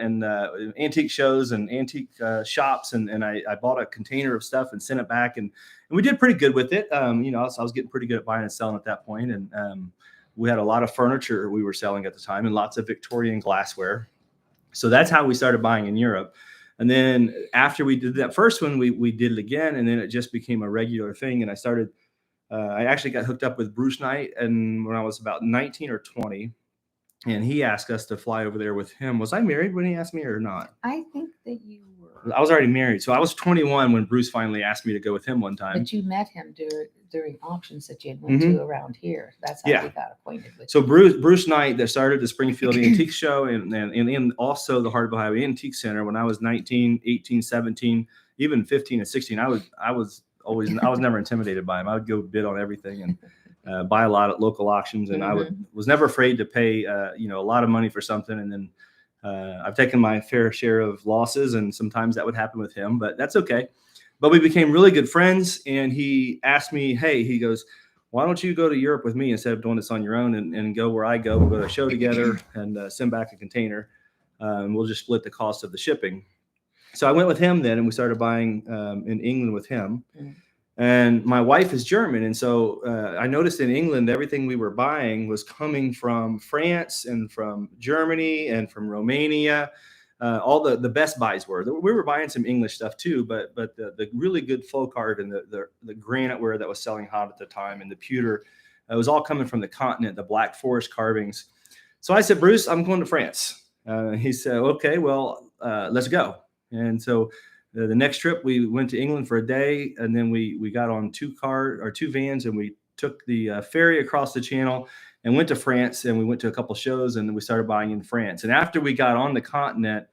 antique shows and antique shops. And I bought a container of stuff and sent it back. And we did pretty good with it. I was getting pretty good at buying and selling at that point. And we had a lot of furniture we were selling at the time and lots of Victorian glassware. So that's how we started buying in Europe. And then after we did that first one, we did it again. And then it just became a regular thing. And I actually got hooked up with Bruce Knight, and when I was about 19 or 20, and he asked us to fly over there with him. Was I married when he asked me or not? I think that you were. I was already married. So I was 21 when Bruce finally asked me to go with him one time. But you met him during auctions that you had went to around here. That's how we got acquainted with So you. Bruce Knight that started the Springfield Antique Show and also the Hardville Highway Antique Center when I was 19, 18, 17, even 15 and 16. I was never intimidated by him. I would go bid on everything and buy a lot at local auctions. And I was never afraid to pay, a lot of money for something. And then I've taken my fair share of losses, and sometimes that would happen with him, but that's okay. But we became really good friends. And he asked me, he goes, why don't you go to Europe with me instead of doing this on your own and go where I go? We'll go to a show together and send back a container. And we'll just split the cost of the shipping. So I went with him then, and we started buying in England with him. And my wife is German. And so I noticed in England, everything we were buying was coming from France and from Germany and from Romania. All the best buys were. We were buying some English stuff too, but the really good folk art and the granite ware that was selling hot at the time and the pewter, it was all coming from the continent, the Black Forest carvings. So I said, Bruce, I'm going to France. He said, okay, well, let's go. And so the next trip, we went to England for a day, and then we got on two vans, and we took the ferry across the channel and went to France, and we went to a couple shows, and then we started buying in France. And after we got on the continent,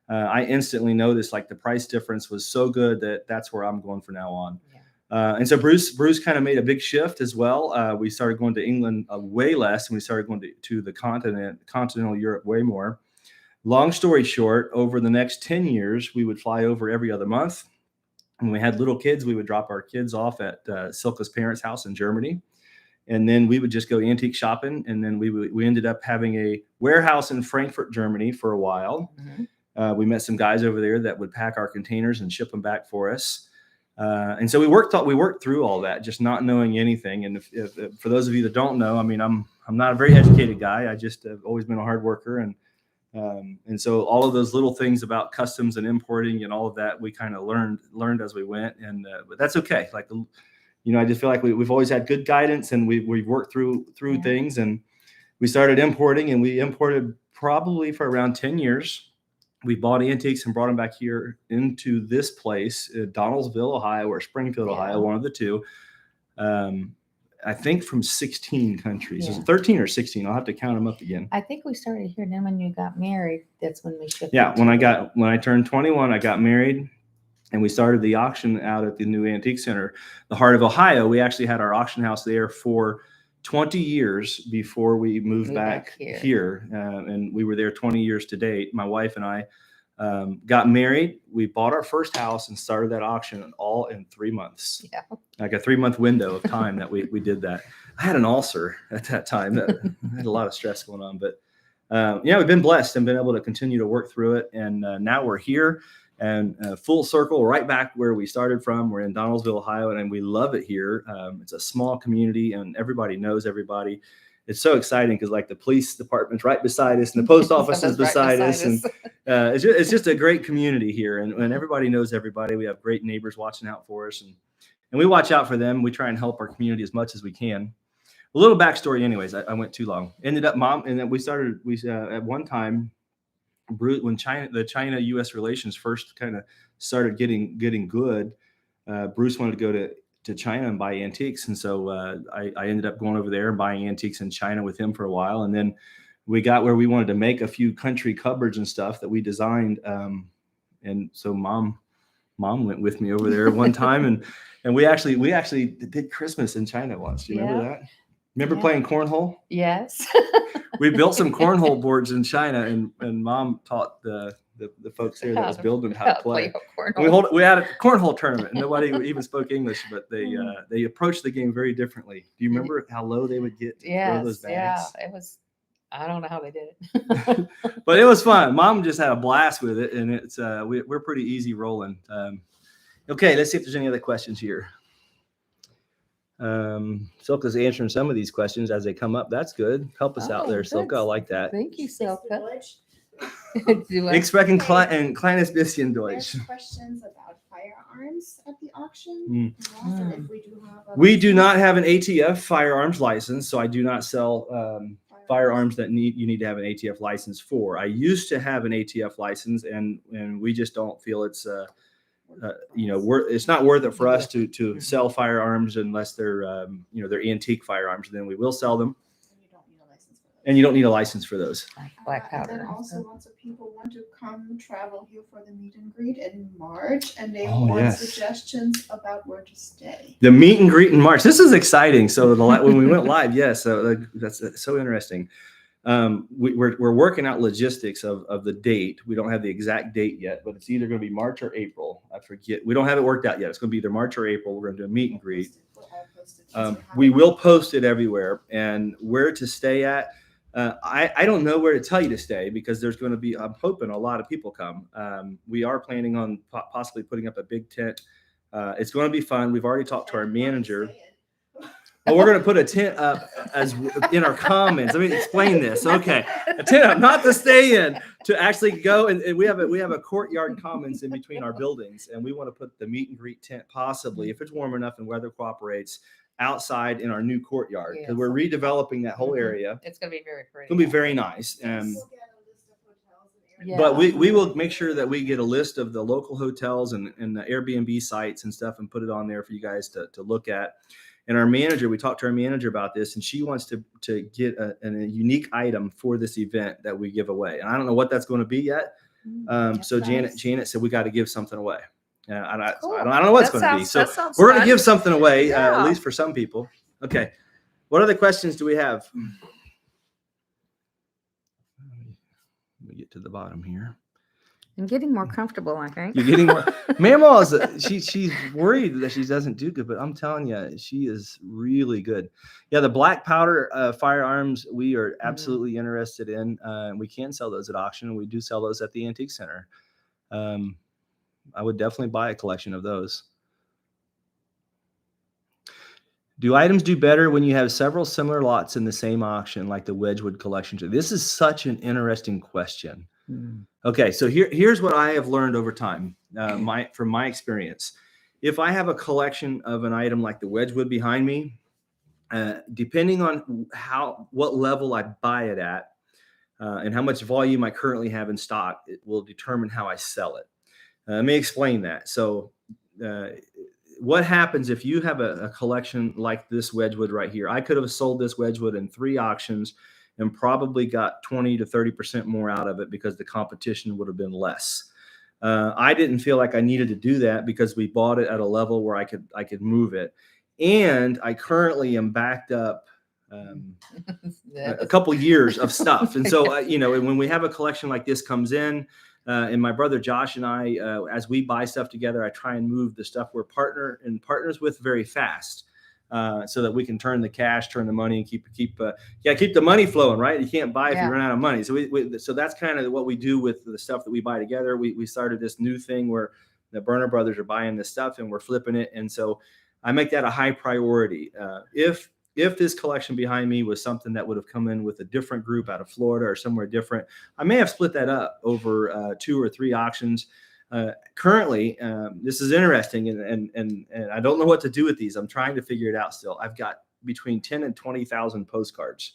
I instantly noticed like the price difference was so good that that's where I'm going from now on. Yeah. And so Bruce kind of made a big shift as well. We started going to England way less, and we started going to the continental Europe way more. Long story short, over the next 10 years, we would fly over every other month. When we had little kids, we would drop our kids off at Silke's parents' house in Germany. And then we would just go antique shopping. And then we ended up having a warehouse in Frankfurt, Germany for a while. We met some guys over there that would pack our containers and ship them back for us. And so we worked through all that, just not knowing anything. And if for those of you that don't know, I mean, I'm not a very educated guy. I just have always been a hard worker. And so all of those little things about customs and importing and all of that, we kind of learned as we went. And but that's okay. Like, I just feel like we've always had good guidance, and we've worked through things. And we started importing, and we imported probably for around 10 years. We bought antiques and brought them back here into this place, Donaldsville, Ohio, or Springfield, Ohio, one of the two. I think from 16 countries. Is it 13 or 16? I'll have to count them up again. I think we started here. Then when you got married, that's when we shifted. Yeah, when I turned 21, I got married, and we started the auction out at the new antique center, the heart of Ohio. We actually had our auction house there for 20 years before we moved back here. And we were there 20 years to date. My wife and I got married. We bought our first house and started that auction all in 3 months. Yeah. Like a 3-month window of time that we did that. I had an ulcer at that time. I had a lot of stress going on, but we've been blessed and been able to continue to work through it. And now we're here. And full circle, right back where we started from. We're in Donaldsville, Ohio, and we love it here. It's a small community, and everybody knows everybody. It's so exciting because, like, the police department's right beside us, and the post office is beside us, and it's just a great community here. And everybody knows everybody. We have great neighbors watching out for us, and we watch out for them. We try and help our community as much as we can. A little backstory, anyways. I went too long. Ended up, and then we at one time. When the China-U.S. relations first kind of started getting good, Bruce wanted to go to China and buy antiques, and so I ended up going over there and buying antiques in China with him for a while, and then we got where we wanted to make a few country cupboards and stuff that we designed, and so mom went with me over there one time, and we actually did Christmas in China once. Do you remember that? Remember playing cornhole? Yes. We built some cornhole boards in China, and Mom taught the folks here that was building how to play. We had a cornhole tournament. Nobody even spoke English, but they approached the game very differently. Do you remember how low they would get to throw those bags? Yeah, it was. I don't know how they did it, but it was fun. Mom just had a blast with it, and it's we're pretty easy rolling. Okay, let's see if there's any other questions here. Silka's answering some of these questions as they come up. That's good. Help us out there, Silka. I like that. Thank you, Silka. Ich spreche ein kleines bisschen Deutsch. There's questions about firearms at the auction. Also, if we do have we do not have an ATF firearms license, so I do not sell firearms that you need to have an ATF license for. I used to have an ATF license, and we just don't feel it's it's not worth it for us to sell firearms unless they're they're antique firearms. Then we will sell them. And you don't need a license for those. Black powder. And also, lots of people want to come travel here for the meet and greet in March, and they want suggestions about where to stay. The meet and greet in March. This is exciting. So when we went live, so that's so interesting. We're working out logistics of the date. We don't have the exact date yet, but it's either going to be March or April. I forget. We don't have it worked out yet. It's going to be either March or April. We're going to do a meet and greet. We will post it everywhere, and where to stay at. I don't know where to tell you to stay because there's going to be, I'm hoping a lot of people come. We are planning on possibly putting up a big tent. It's going to be fun. We've already talked to our manager. Well, we're going to put a tent up as in our comments. Let me explain this. Okay. A tent up, not to stay in, to actually go. And we have a courtyard commons in between our buildings. And we want to put the meet and greet tent possibly, if it's warm enough and weather cooperates, outside in our new courtyard because we're redeveloping that whole area. It's going to be very pretty. It's going to be very nice. But we will make sure that we get a list of the local hotels and the Airbnb sites and stuff and put it on there for you guys to look at. And our manager, we talked to our manager about this, and she wants to get a unique item for this event that we give away. And I don't know what that's going to be yet. So nice. Janet said we got to give something away. Cool. I don't know what it's going to be. So we're going to give something away, at least for some people. Okay. What other questions do we have? Let me get to the bottom here. I'm getting more comfortable, I think. You're getting more. Mamaw she's worried that she doesn't do good, but I'm telling you, she is really good. Yeah, the black powder firearms we are absolutely interested in. We can sell those at auction. We do sell those at the Antique Center. I would definitely buy a collection of those. Do items do better when you have several similar lots in the same auction, like the Wedgwood collection? This is such an interesting question. Okay, so here's what I have learned over time, from my experience. If I have a collection of an item like the Wedgwood behind me, depending on what level I buy it at, and how much volume I currently have in stock, it will determine how I sell it. Let me explain that. So, what happens if you have a collection like this Wedgwood right here? I could have sold this Wedgwood in 3 auctions and probably got 20 to 30% more out of it because the competition would have been less. I didn't feel like I needed to do that because we bought it at a level where I could move it. And I currently am backed up a couple years of stuff. And so, when we have a collection like this comes in, and my brother Josh and I, as we buy stuff together, I try and move the stuff we're partners with very fast, so that we can turn the cash, turn the money, and keep the money flowing, right? You can't buy if you run out of money. So so that's kind of what we do with the stuff that we buy together. We started this new thing where the Burner brothers are buying this stuff and we're flipping it, and so I make that a high priority. If this collection behind me was something that would have come in with a different group out of Florida or somewhere different, I may have split that up over 2 or 3 auctions. Currently, this is interesting, and I don't know what to do with these. I'm trying to figure it out still. I've got between 10 and 20,000 postcards.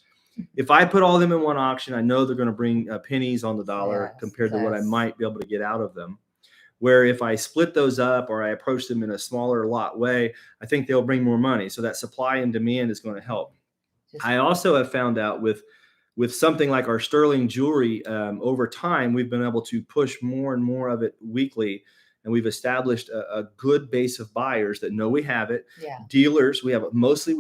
If I put all of them in one auction, I know they're going to bring pennies on the dollar compared to what I might be able to get out of them. Where if I split those up or I approach them in a smaller lot way, I think they'll bring more money. So that supply and demand is going to help. I also have found out with something like our sterling jewelry, over time, we've been able to push more and more of it weekly. And we've established a good base of buyers that know we have it. Yeah. Dealers, we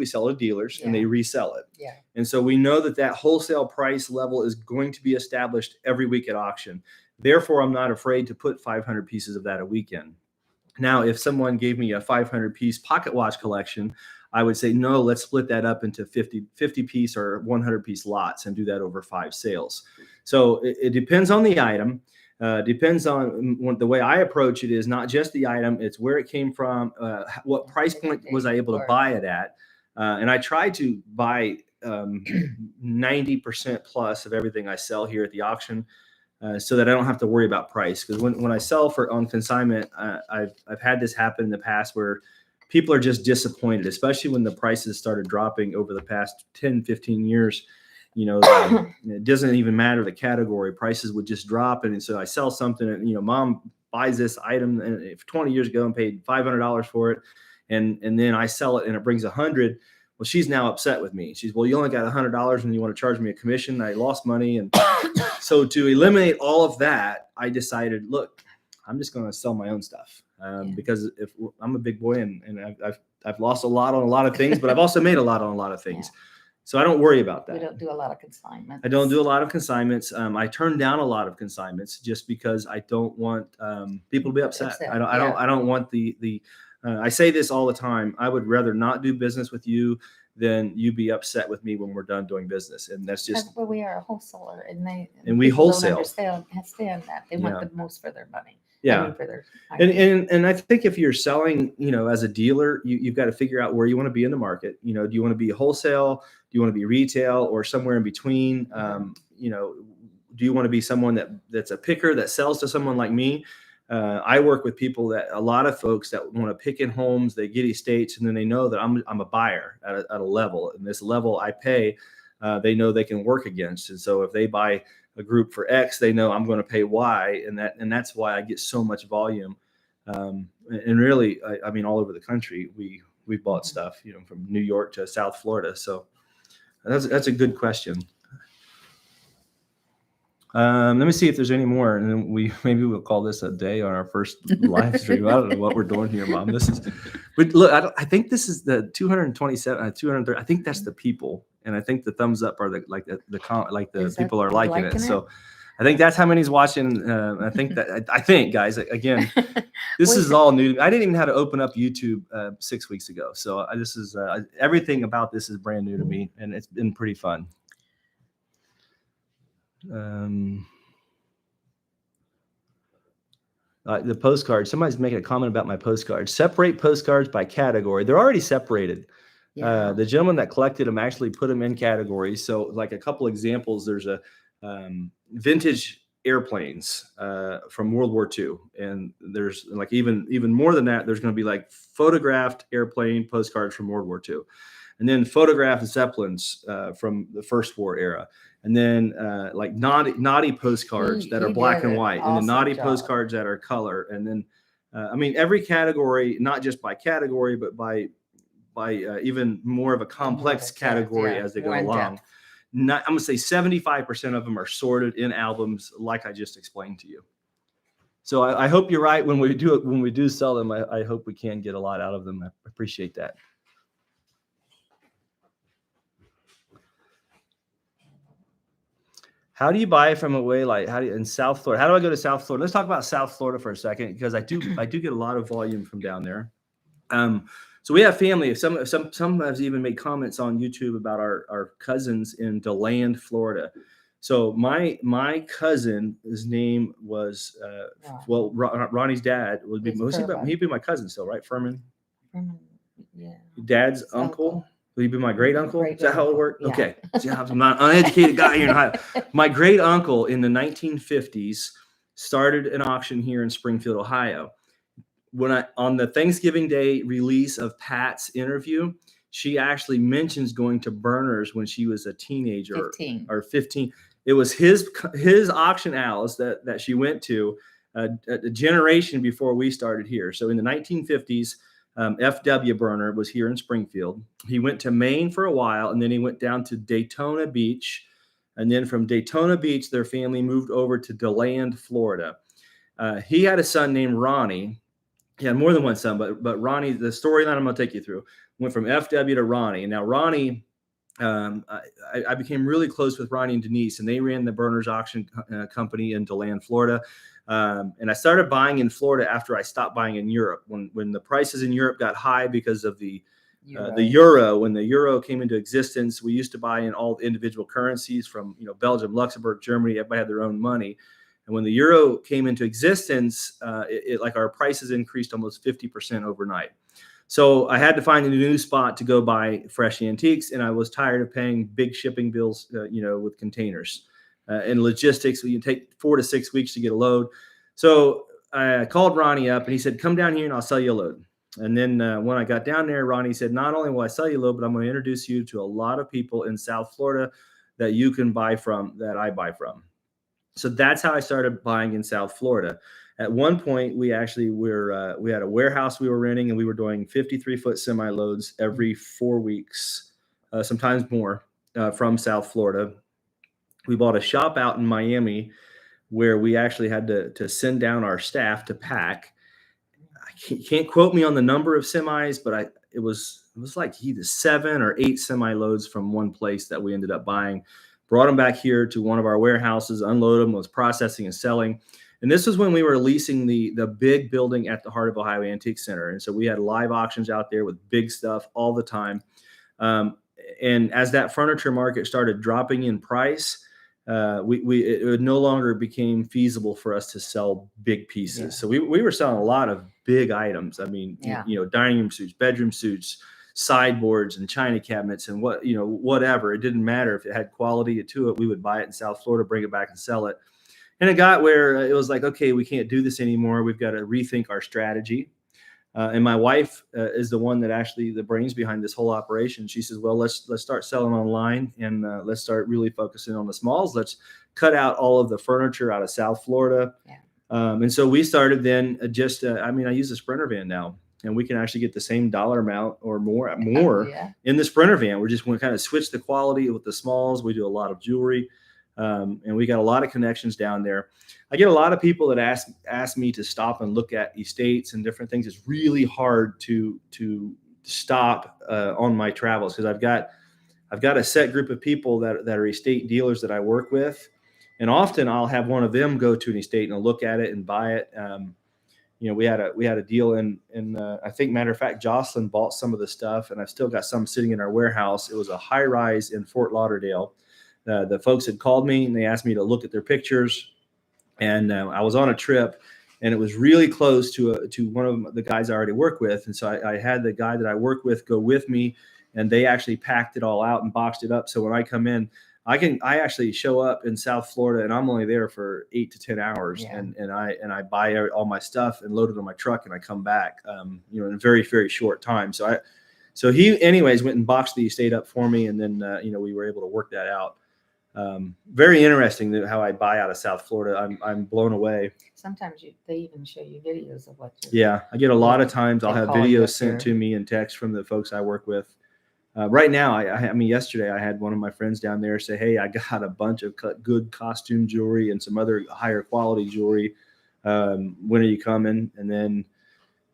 sell to dealers and they resell it. Yeah. And so we know that wholesale price level is going to be established every week at auction. Therefore, I'm not afraid to put 500 pieces of that a weekend. Now, if someone gave me a 500-piece pocket watch collection, I would say, no, let's split that up into 50-piece or 100-piece lots and do that over 5 sales. So it depends on the item. Depends on the way I approach it is not just the item, it's where it came from, what price point was I able to buy it at. And I try to buy 90% plus of everything I sell here at the auction. So that I don't have to worry about price. Because when I sell on consignment, I've had this happen in the past where people are just disappointed, especially when the prices started dropping over the past 10, 15 years. It doesn't even matter the category. Prices would just drop. And so I sell something and, mom buys this item and 20 years ago and paid $500 for it. And then I sell it and it brings 100. Well, she's now upset with me. She's, well, you only got $100 and you want to charge me a commission. I lost money. And so to eliminate all of that, I decided, look, I'm just going to sell my own stuff. Because if I'm a big boy and I've lost a lot on a lot of things, but I've also made a lot on a lot of things. Yeah. So I don't worry about that. We don't do a lot of consignments. I don't do a lot of consignments. I turn down a lot of consignments just because I don't want people to be upset. I don't want I say this all the time. I would rather not do business with you than you be upset with me when we're done doing business. And that's just. But we are a wholesaler, and we wholesale. Don't understand that they want the most for their money. Yeah. And I think if you're selling, as a dealer, you've got to figure out where you want to be in the market. Do you want to be wholesale? Do you want to be retail or somewhere in between? Do you want to be someone that's a picker that sells to someone like me? I work with a lot of folks that want to pick in homes, they get estates, and then they know that I'm a buyer at a level, and this level I pay, they know they can work against. And so if they buy a group for X, they know I'm going to pay Y, and that's why I get so much volume. And really, I mean, all over the country, we bought stuff, from New York to South Florida. So that's a good question. Let me see if there's any more, and then maybe we'll call this a day on our first live stream. I don't know what we're doing here, Mom. Look, I think this is the 227, 230. I think that's the people, and I think the thumbs up are the people are liking it. So I think that's how many's watching. I think guys, again, this is all new. I didn't even know how to open up YouTube 6 weeks ago. So this is everything about this is brand new to me, and it's been pretty fun. The postcards. Somebody's making a comment about my postcards. Separate postcards by category. They're already separated. Yeah. The gentleman that collected them actually put them in categories. So, like a couple examples, there's a vintage airplanes from World War II, and there's like even more than that. There's going to be like photographed airplane postcards from World War II, and then photographed Zeppelins from the First War era, and then like naughty postcards that are He black did and an white, and then awesome naughty job. postcards that are color, and then I mean every category, not just by category, but by even more of a complex category yeah, as they go more in along. depth. I'm gonna say 75% of them are sorted in albums, like I just explained to you. So I hope you're right. When we do sell them, I hope we can get a lot out of them. I appreciate that. How do you buy from away? Like in South Florida? How do I go to South Florida? Let's talk about South Florida for a second, because I do get a lot of volume from down there. So we have family. Some have even made comments on YouTube about our cousins in DeLand, Florida. So my cousin, his name was Ronnie's dad would be he'd be my cousin still, right? Furman. Yeah. Dad's uncle. Would he be my great uncle? Is that how it worked? Yeah. Okay. See, I'm not an uneducated guy here in Ohio. My great uncle in the 1950s started an auction here in Springfield, Ohio. On the Thanksgiving Day release of Pat's interview, she actually mentions going to Burners when she was a teenager 15. or 15. It was his auction house that she went to a generation before we started here. So in the 1950s, F.W. Burner was here in Springfield. He went to Maine for a while, and then he went down to Daytona Beach. And then from Daytona Beach, their family moved over to DeLand, Florida. He had a son named Ronnie. He had more than one son, but Ronnie, the storyline I'm going to take you through, went from FW to Ronnie. And now Ronnie, I became really close with Ronnie and Denise, and they ran the Burners Auction Company in DeLand, Florida. And I started buying in Florida after I stopped buying in Europe. When the prices in Europe got high because of the euro, when the euro came into existence, we used to buy in all individual currencies from Belgium, Luxembourg, Germany. Everybody had their own money. And when the euro came into existence, like our prices increased almost 50% overnight. So I had to find a new spot to go buy fresh antiques, and I was tired of paying big shipping bills, with containers and logistics. You take 4 to 6 weeks to get a load. So I called Ronnie up, and he said, "Come down here, and I'll sell you a load." And then when I got down there, Ronnie said, "Not only will I sell you a load, but I'm going to introduce you to a lot of people in South Florida that you can buy from, that I buy from." So that's how I started buying in South Florida. At one point, we actually we had a warehouse we were renting, and we were doing 53-foot semi loads every 4 weeks, sometimes more, from South Florida. We bought a shop out in Miami where we actually had to send down our staff to pack. I can't quote me on the number of semis, but it was like either 7 or 8 semi loads from one place that we ended up buying. Brought them back here to one of our warehouses, unloaded them, was processing and selling. And this was when we were leasing the big building at the Heart of Ohio Antique Center. And so we had live auctions out there with big stuff all the time. And as that furniture market started dropping in price, it no longer became feasible for us to sell big pieces. Yeah. So we were selling a lot of big items. I mean, dining room suites, bedroom suites, sideboards and china cabinets and whatever. It didn't matter if it had quality to it. We would buy it in South Florida, bring it back and sell it. And it got where it was like, okay, we can't do this anymore. We've got to rethink our strategy. And my wife is the one that actually the brains behind this whole operation. She says, well, let's start selling online, and let's start really focusing on the smalls. Let's cut out all of the furniture out of South Florida. Yeah. And so we started then I use a Sprinter van now, and we can actually get the same dollar amount or more in the Sprinter van. We're just going to kind of switch the quality with the smalls. We do a lot of jewelry, and we got a lot of connections down there. I get a lot of people that ask me to stop and look at estates and different things. It's really hard to stop on my travels, because I've got a set group of people that are estate dealers that I work with, and often I'll have one of them go to an estate and look at it and buy it. We had a deal in I think, matter of fact, Jocelyn bought some of the stuff, and I've still got some sitting in our warehouse. It was a high rise in Fort Lauderdale. The folks had called me and they asked me to look at their pictures, and I was on a trip, and it was really close to one of the guys I already work with, and so I had the guy that I work with go with me, and they actually packed it all out and boxed it up. So when I come in, I actually show up in South Florida, and I'm only there for 8 to 10 hours, and I buy all my stuff and load it on my truck, and I come back, in a very, very short time. So he, anyways, went and boxed the estate up for me, and then we were able to work that out. Very interesting how I buy out of South Florida. I'm blown away. Sometimes they even show you videos of what you're. Yeah, I get a lot of times I'll have videos sent here. to me and text from the folks I work with. Right now, I mean, yesterday I had one of my friends down there say, "Hey, I got a bunch of good costume jewelry and some other higher quality jewelry. When are you coming?" And then,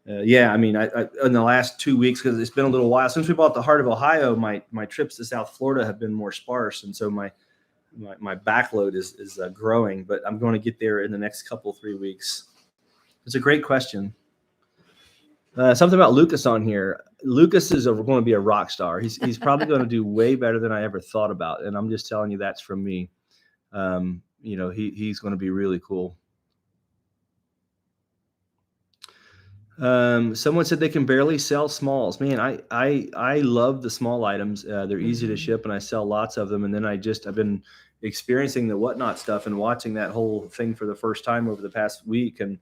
I mean, I in the last 2 weeks, because it's been a little while since we bought the Heart of Ohio, my trips to South Florida have been more sparse, and so my backload is growing. But I'm going to get there in the next 3 weeks. It's a great question. Something about Lucas on here. Lucas is going to be a rock star. He's probably going to do way better than I ever thought about. And I'm just telling you, that's from me. He's going to be really cool. Someone said they can barely sell smalls. Man, I love the small items. They're easy to ship, and I sell lots of them. And then I've been experiencing the Whatnot stuff and watching that whole thing for the first time over the past week. And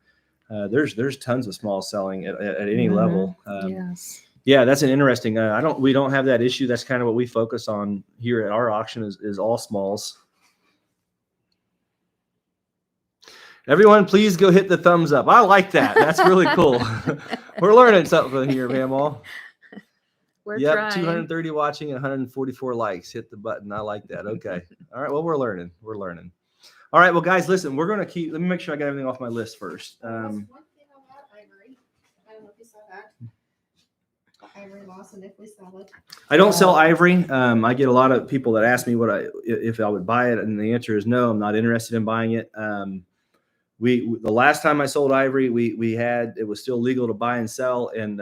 there's tons of small selling at any level. Yes. Yeah, that's an interesting. We don't have that issue. That's kind of what we focus on here at our auction is all smalls. Everyone, please go hit the thumbs up. I like that. That's really cool. We're learning something here, mamaw. We're yep, trying. 230 watching and 144 likes. Hit the button. I like that. Okay. All right. Well, we're learning. All right. Well, guys, listen. We're going to let me make sure I got everything off my list first. One thing about ivory. I don't know if you saw that. Ivory loss, and if we sell it. I don't sell ivory. I get a lot of people that ask me if I would buy it, and the answer is no. I'm not interested in buying it. The last time I sold ivory, it was still legal to buy and sell, and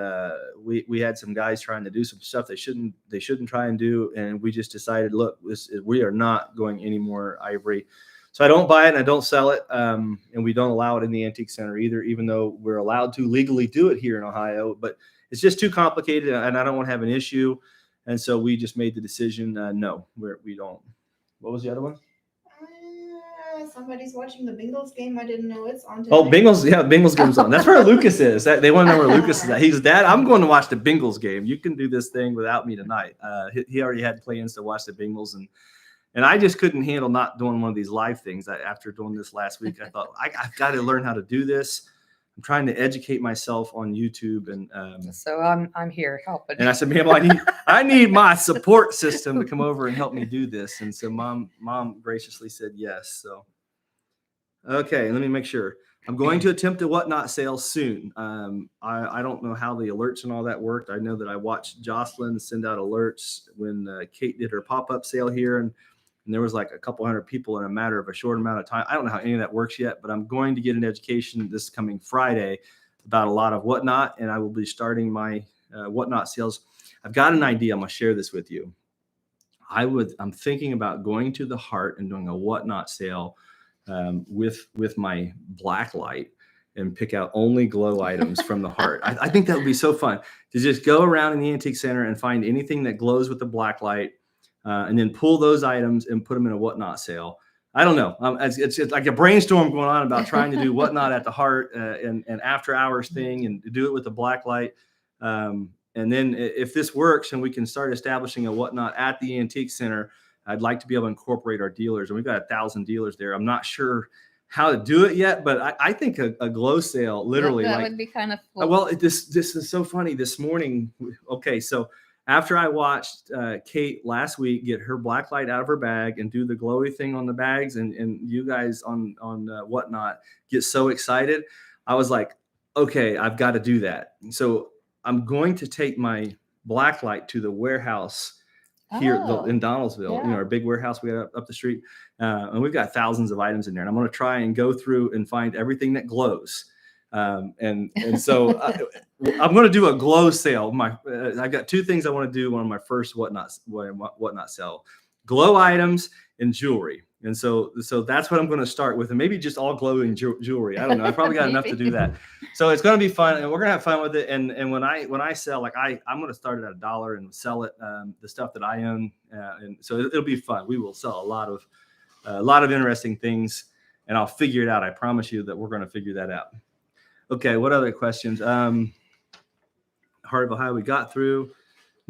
we had some guys trying to do some stuff they shouldn't try and do, and we just decided, look, we are not going any more ivory. So I don't buy it and I don't sell it, and we don't allow it in the antique center either, even though we're allowed to legally do it here in Ohio. But it's just too complicated, and I don't want to have an issue, and so we just made the decision. No, we don't. What was the other one? Somebody's watching the Bengals game. I didn't know it's on today. Oh, Bengals. Yeah, Bengals game's on. That's where Lucas is. They want to know where Lucas is at. He's, Dad, I'm going to watch the Bengals game. You can do this thing without me tonight. He already had plans to watch the Bengals, and I just couldn't handle not doing one of these live things. After doing this last week, I thought, I've got to learn how to do this. I'm trying to educate myself on YouTube, and so I'm here helping. And I said, "Man, I need my support system to come over and help me do this." And so mom graciously said yes. So, okay, let me make sure. I'm going to attempt a Whatnot sale soon. I don't know how the alerts and all that worked. I know that I watched Jocelyn send out alerts when Kate did her pop-up sale here, and there was like a couple hundred people in a matter of a short amount of time. I don't know how any of that works yet, but I'm going to get an education this coming Friday about a lot of Whatnot, and I will be starting my Whatnot sales. I've got an idea. I'm going to share this with you. I'm thinking about going to the Heart and doing a Whatnot sale with my black light and pick out only glow items from the Heart. I think that would be so fun to just go around in the antique center and find anything that glows with the black light. And then pull those items and put them in a Whatnot sale. I don't know. It's like a brainstorm going on about trying to do Whatnot at the Heart and after hours thing, and do it with the black light. And then if this works and we can start establishing a Whatnot at the antique center, I'd like to be able to incorporate our dealers. And we've got 1,000 dealers there. I'm not sure how to do it yet, but I think a glow sale, literally, that would be kind of cool. Well, this is so funny. This morning, okay, so after I watched Kate last week get her black light out of her bag and do the glowy thing on the bags, and you guys on Whatnot get so excited, I was like, okay, I've got to do that. So I'm going to take my black light to the warehouse here in Donaldsville, our big warehouse we have up the street, and we've got thousands of items in there. And I'm going to try and go through and find everything that glows. And so I'm going to do a glow sale. I've got two things I want to do on my first Whatnot sale: glow items and jewelry. And so that's what I'm going to start with, and maybe just all glowing jewelry. I don't know. I probably got enough to do that. So it's going to be fun, and we're going to have fun with it. And when I sell, like I'm going to start it at $1 and sell it, the stuff that I own, and so it'll be fun. We will sell a lot of interesting things, and I'll figure it out. I promise you that we're going to figure that out. Okay, what other questions? Heart of Ohio we got through.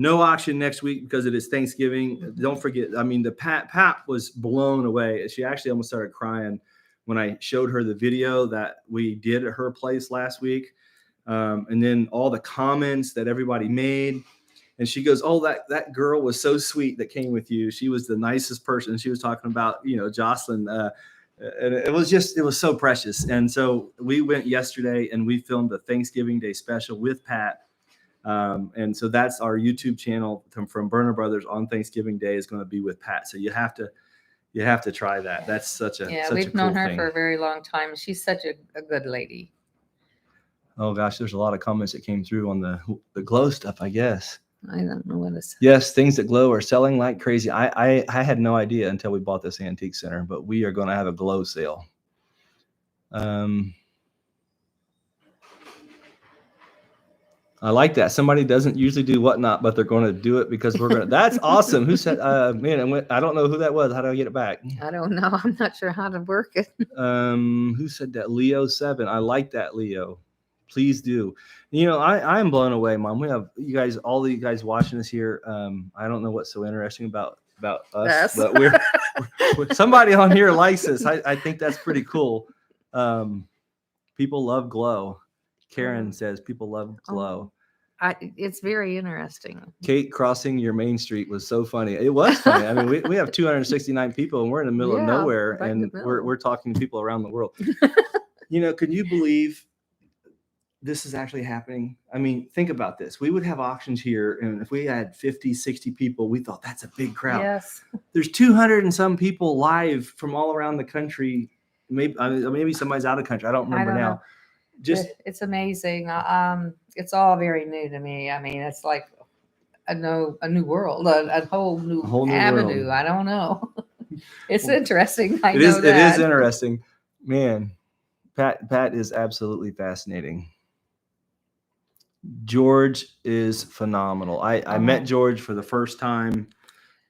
No auction next week because it is Thanksgiving. Don't forget, I mean, the Pat was blown away. She actually almost started crying when I showed her the video that we did at her place last week. And then all the comments that everybody made. And she goes, oh, that girl was so sweet that came with you. She was the nicest person. She was talking about, Jocelyn. And it was so precious. And so we went yesterday and we filmed a Thanksgiving Day special with Pat. And so that's our YouTube channel from Burner Brothers on Thanksgiving Day is going to be with Pat. So you have to try that. That's such a we've known her thing. for a very long time. She's such a good lady. Oh gosh, there's a lot of comments that came through on the glow stuff, I guess. I don't know what it's. Yes, things that glow are selling like crazy. I had no idea until we bought this antique center, but we are going to have a glow sale. I like that. Somebody doesn't usually do whatnot, but they're going to do it because we're going to. That's awesome. Who said, man, I don't know who that was. How do I get it back? I don't know. I'm not sure how to work it. Who said that? Leo 7. I like that, Leo. Please do. I'm blown away, Mom. We have you guys, all of you guys watching us here. I don't know what's so interesting about us, but we're somebody on here likes us. I think that's pretty cool. People love glow. Karen says people love glow. It's very interesting. Kate crossing your main street was so funny. It was funny. I mean, we have 269 people and we're in the middle of nowhere, and we're talking to people around the world. Can you believe this is actually happening? I mean, think about this. We would have auctions here, and if we had 50, 60 people, we thought that's a big crowd. Yes. There's 200 and some people live from all around the country. Maybe somebody's out of country. I don't remember now. It's amazing. It's all very new to me. I mean, it's like a new world, a whole new avenue. World. I don't know. It's interesting. It is interesting, man. Pat is absolutely fascinating. George is phenomenal. I met George for the first time,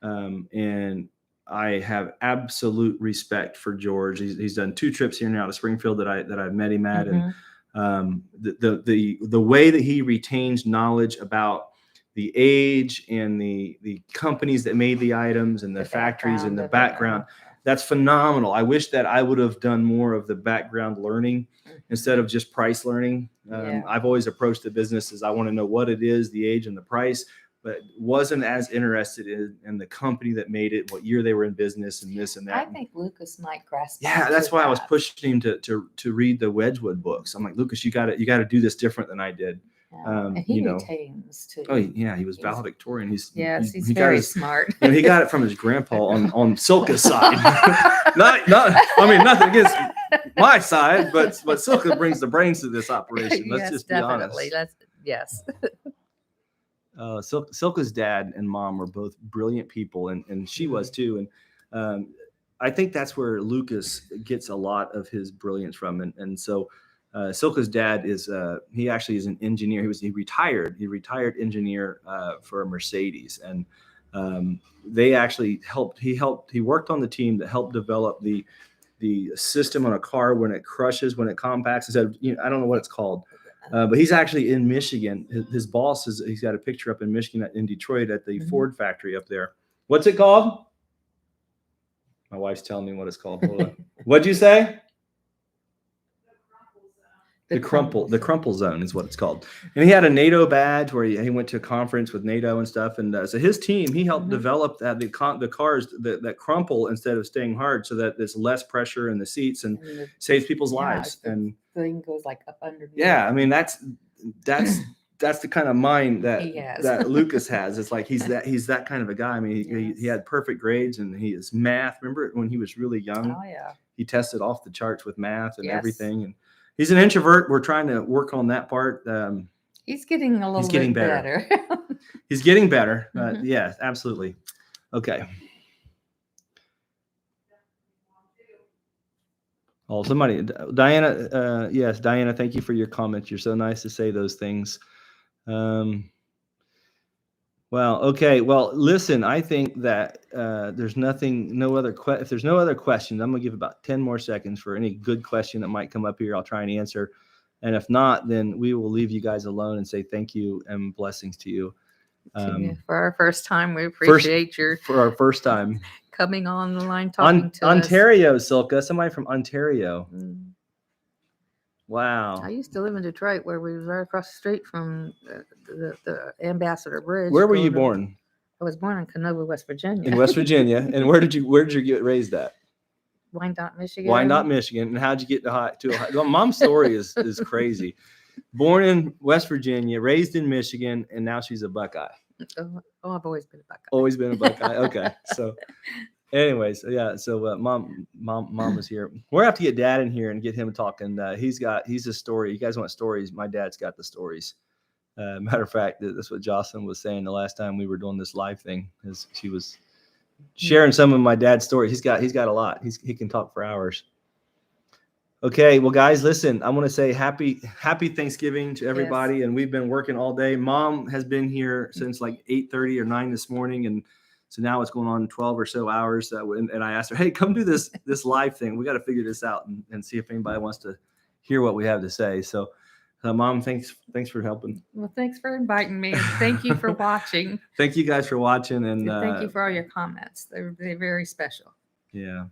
and I have absolute respect for George. He's done 2 trips here now to Springfield that I've met him at, and the way that he retains knowledge about the age and the companies that made the items and the factories and the background, that's phenomenal. I wish that I would have done more of the background learning instead of just price learning. I've always approached the business as I want to know what it is, the age and the price, but wasn't as interested in the company that made it, what year they were in business, and this and that. I think Lucas might grasp. Yeah, that's why I was pushing him to read the Wedgwood books. I'm like, Lucas, you got to do this different than I did. And he retains too. Oh yeah, he was valedictorian. He's very smart. And he got it from his grandpa on Silka's side. not nothing against my side, but Silka brings the brains to this operation. Let's just be honest. Yes. Silka's dad and mom were both brilliant people, and she was too. And I think that's where Lucas gets a lot of his brilliance from. And so Silka's dad he actually is an engineer. He retired engineer for a Mercedes, and they actually he worked on the team that helped develop the system on a car when it crushes, when it compacts. I don't know what it's called. But he's actually in Michigan. His boss he's got a picture up in Michigan, in Detroit, at the Ford factory up there. What's it called? My wife's telling me what it's called. Hold on. What'd you say? The crumple zone is what it's called. And he had a NATO badge where he went to a conference with NATO and stuff. And so his team, he helped develop the cars that crumple instead of staying hard, so that there's less pressure in the seats and saves people's lives. And thing goes like up underneath. Yeah, I mean that's the kind of mind that Lucas has. It's like he's that kind of a guy. I mean, he had perfect grades, and his math. Remember when he was really young? Oh yeah. He tested off the charts with math and everything. And he's an introvert. We're trying to work on that part. He's getting a little bit better. He's getting better. Yeah, absolutely. Okay. Oh, somebody, Diana. Yes, Diana. Thank you for your comments. You're so nice to say those things. Well, okay. Well, listen, I think that there's no other if there's no other questions, I'm gonna give about 10 more seconds for any good question that might come up here. I'll try and answer. And if not, then we will leave you guys alone and say thank you and blessings to you. For our first time, we appreciate for our first time coming on the line talking to Ontario, Silka, somebody from Ontario. us. Wow. I used to live in Detroit, where we was right across the street from the Ambassador Bridge. Where were you born? I was born in Canova, West Virginia. In West Virginia. And where did you get raised at? Wyandotte, Michigan. Wyandotte, Michigan. And how'd you get to Ohio? Well, Mom's story is crazy. Born in West Virginia, raised in Michigan, and now she's a Buckeye. Oh, I've always been a Buckeye. Always been a Buckeye. Okay. So anyways, yeah. So mom was here. We're gonna have to get Dad in here and get him talking. He's a story. You guys want stories? My dad's got the stories. Matter of fact, that's what Jocelyn was saying the last time we were doing this live thing. Is she was sharing some of my dad's stories. He's got a lot. He can talk for hours. Okay, well, guys, listen. I want to say happy Thanksgiving to everybody, yes. And we've been working all day. Mom has been here since like 8:30 or 9 this morning, and so now it's going on 12 or so hours. And I asked her, "Hey, come do this live thing. We got to figure this out and see if anybody wants to hear what we have to say." So, Mom, thanks for helping. Well, thanks for inviting me. Thank you for watching. Thank you guys for watching, and thank you for all your comments. They're very special. Yeah.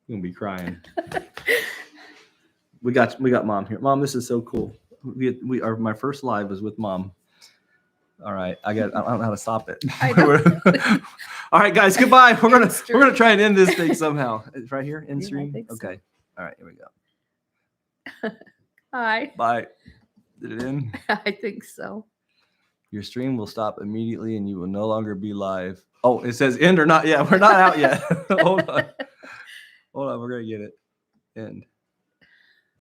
I'm gonna be crying. We got Mom here. Mom, this is so cool. My first live was with Mom. All right, I don't know how to stop it. All right, guys, goodbye. We're gonna try and end this thing somehow. It's right here, end stream. Yeah, okay. So. All right, here we go. Hi. Bye. Did it end? I think so. Your stream will stop immediately, and you will no longer be live. Oh, it says end or not. Yeah, we're not out yet. Hold on. Hold on, we're gonna get it. End.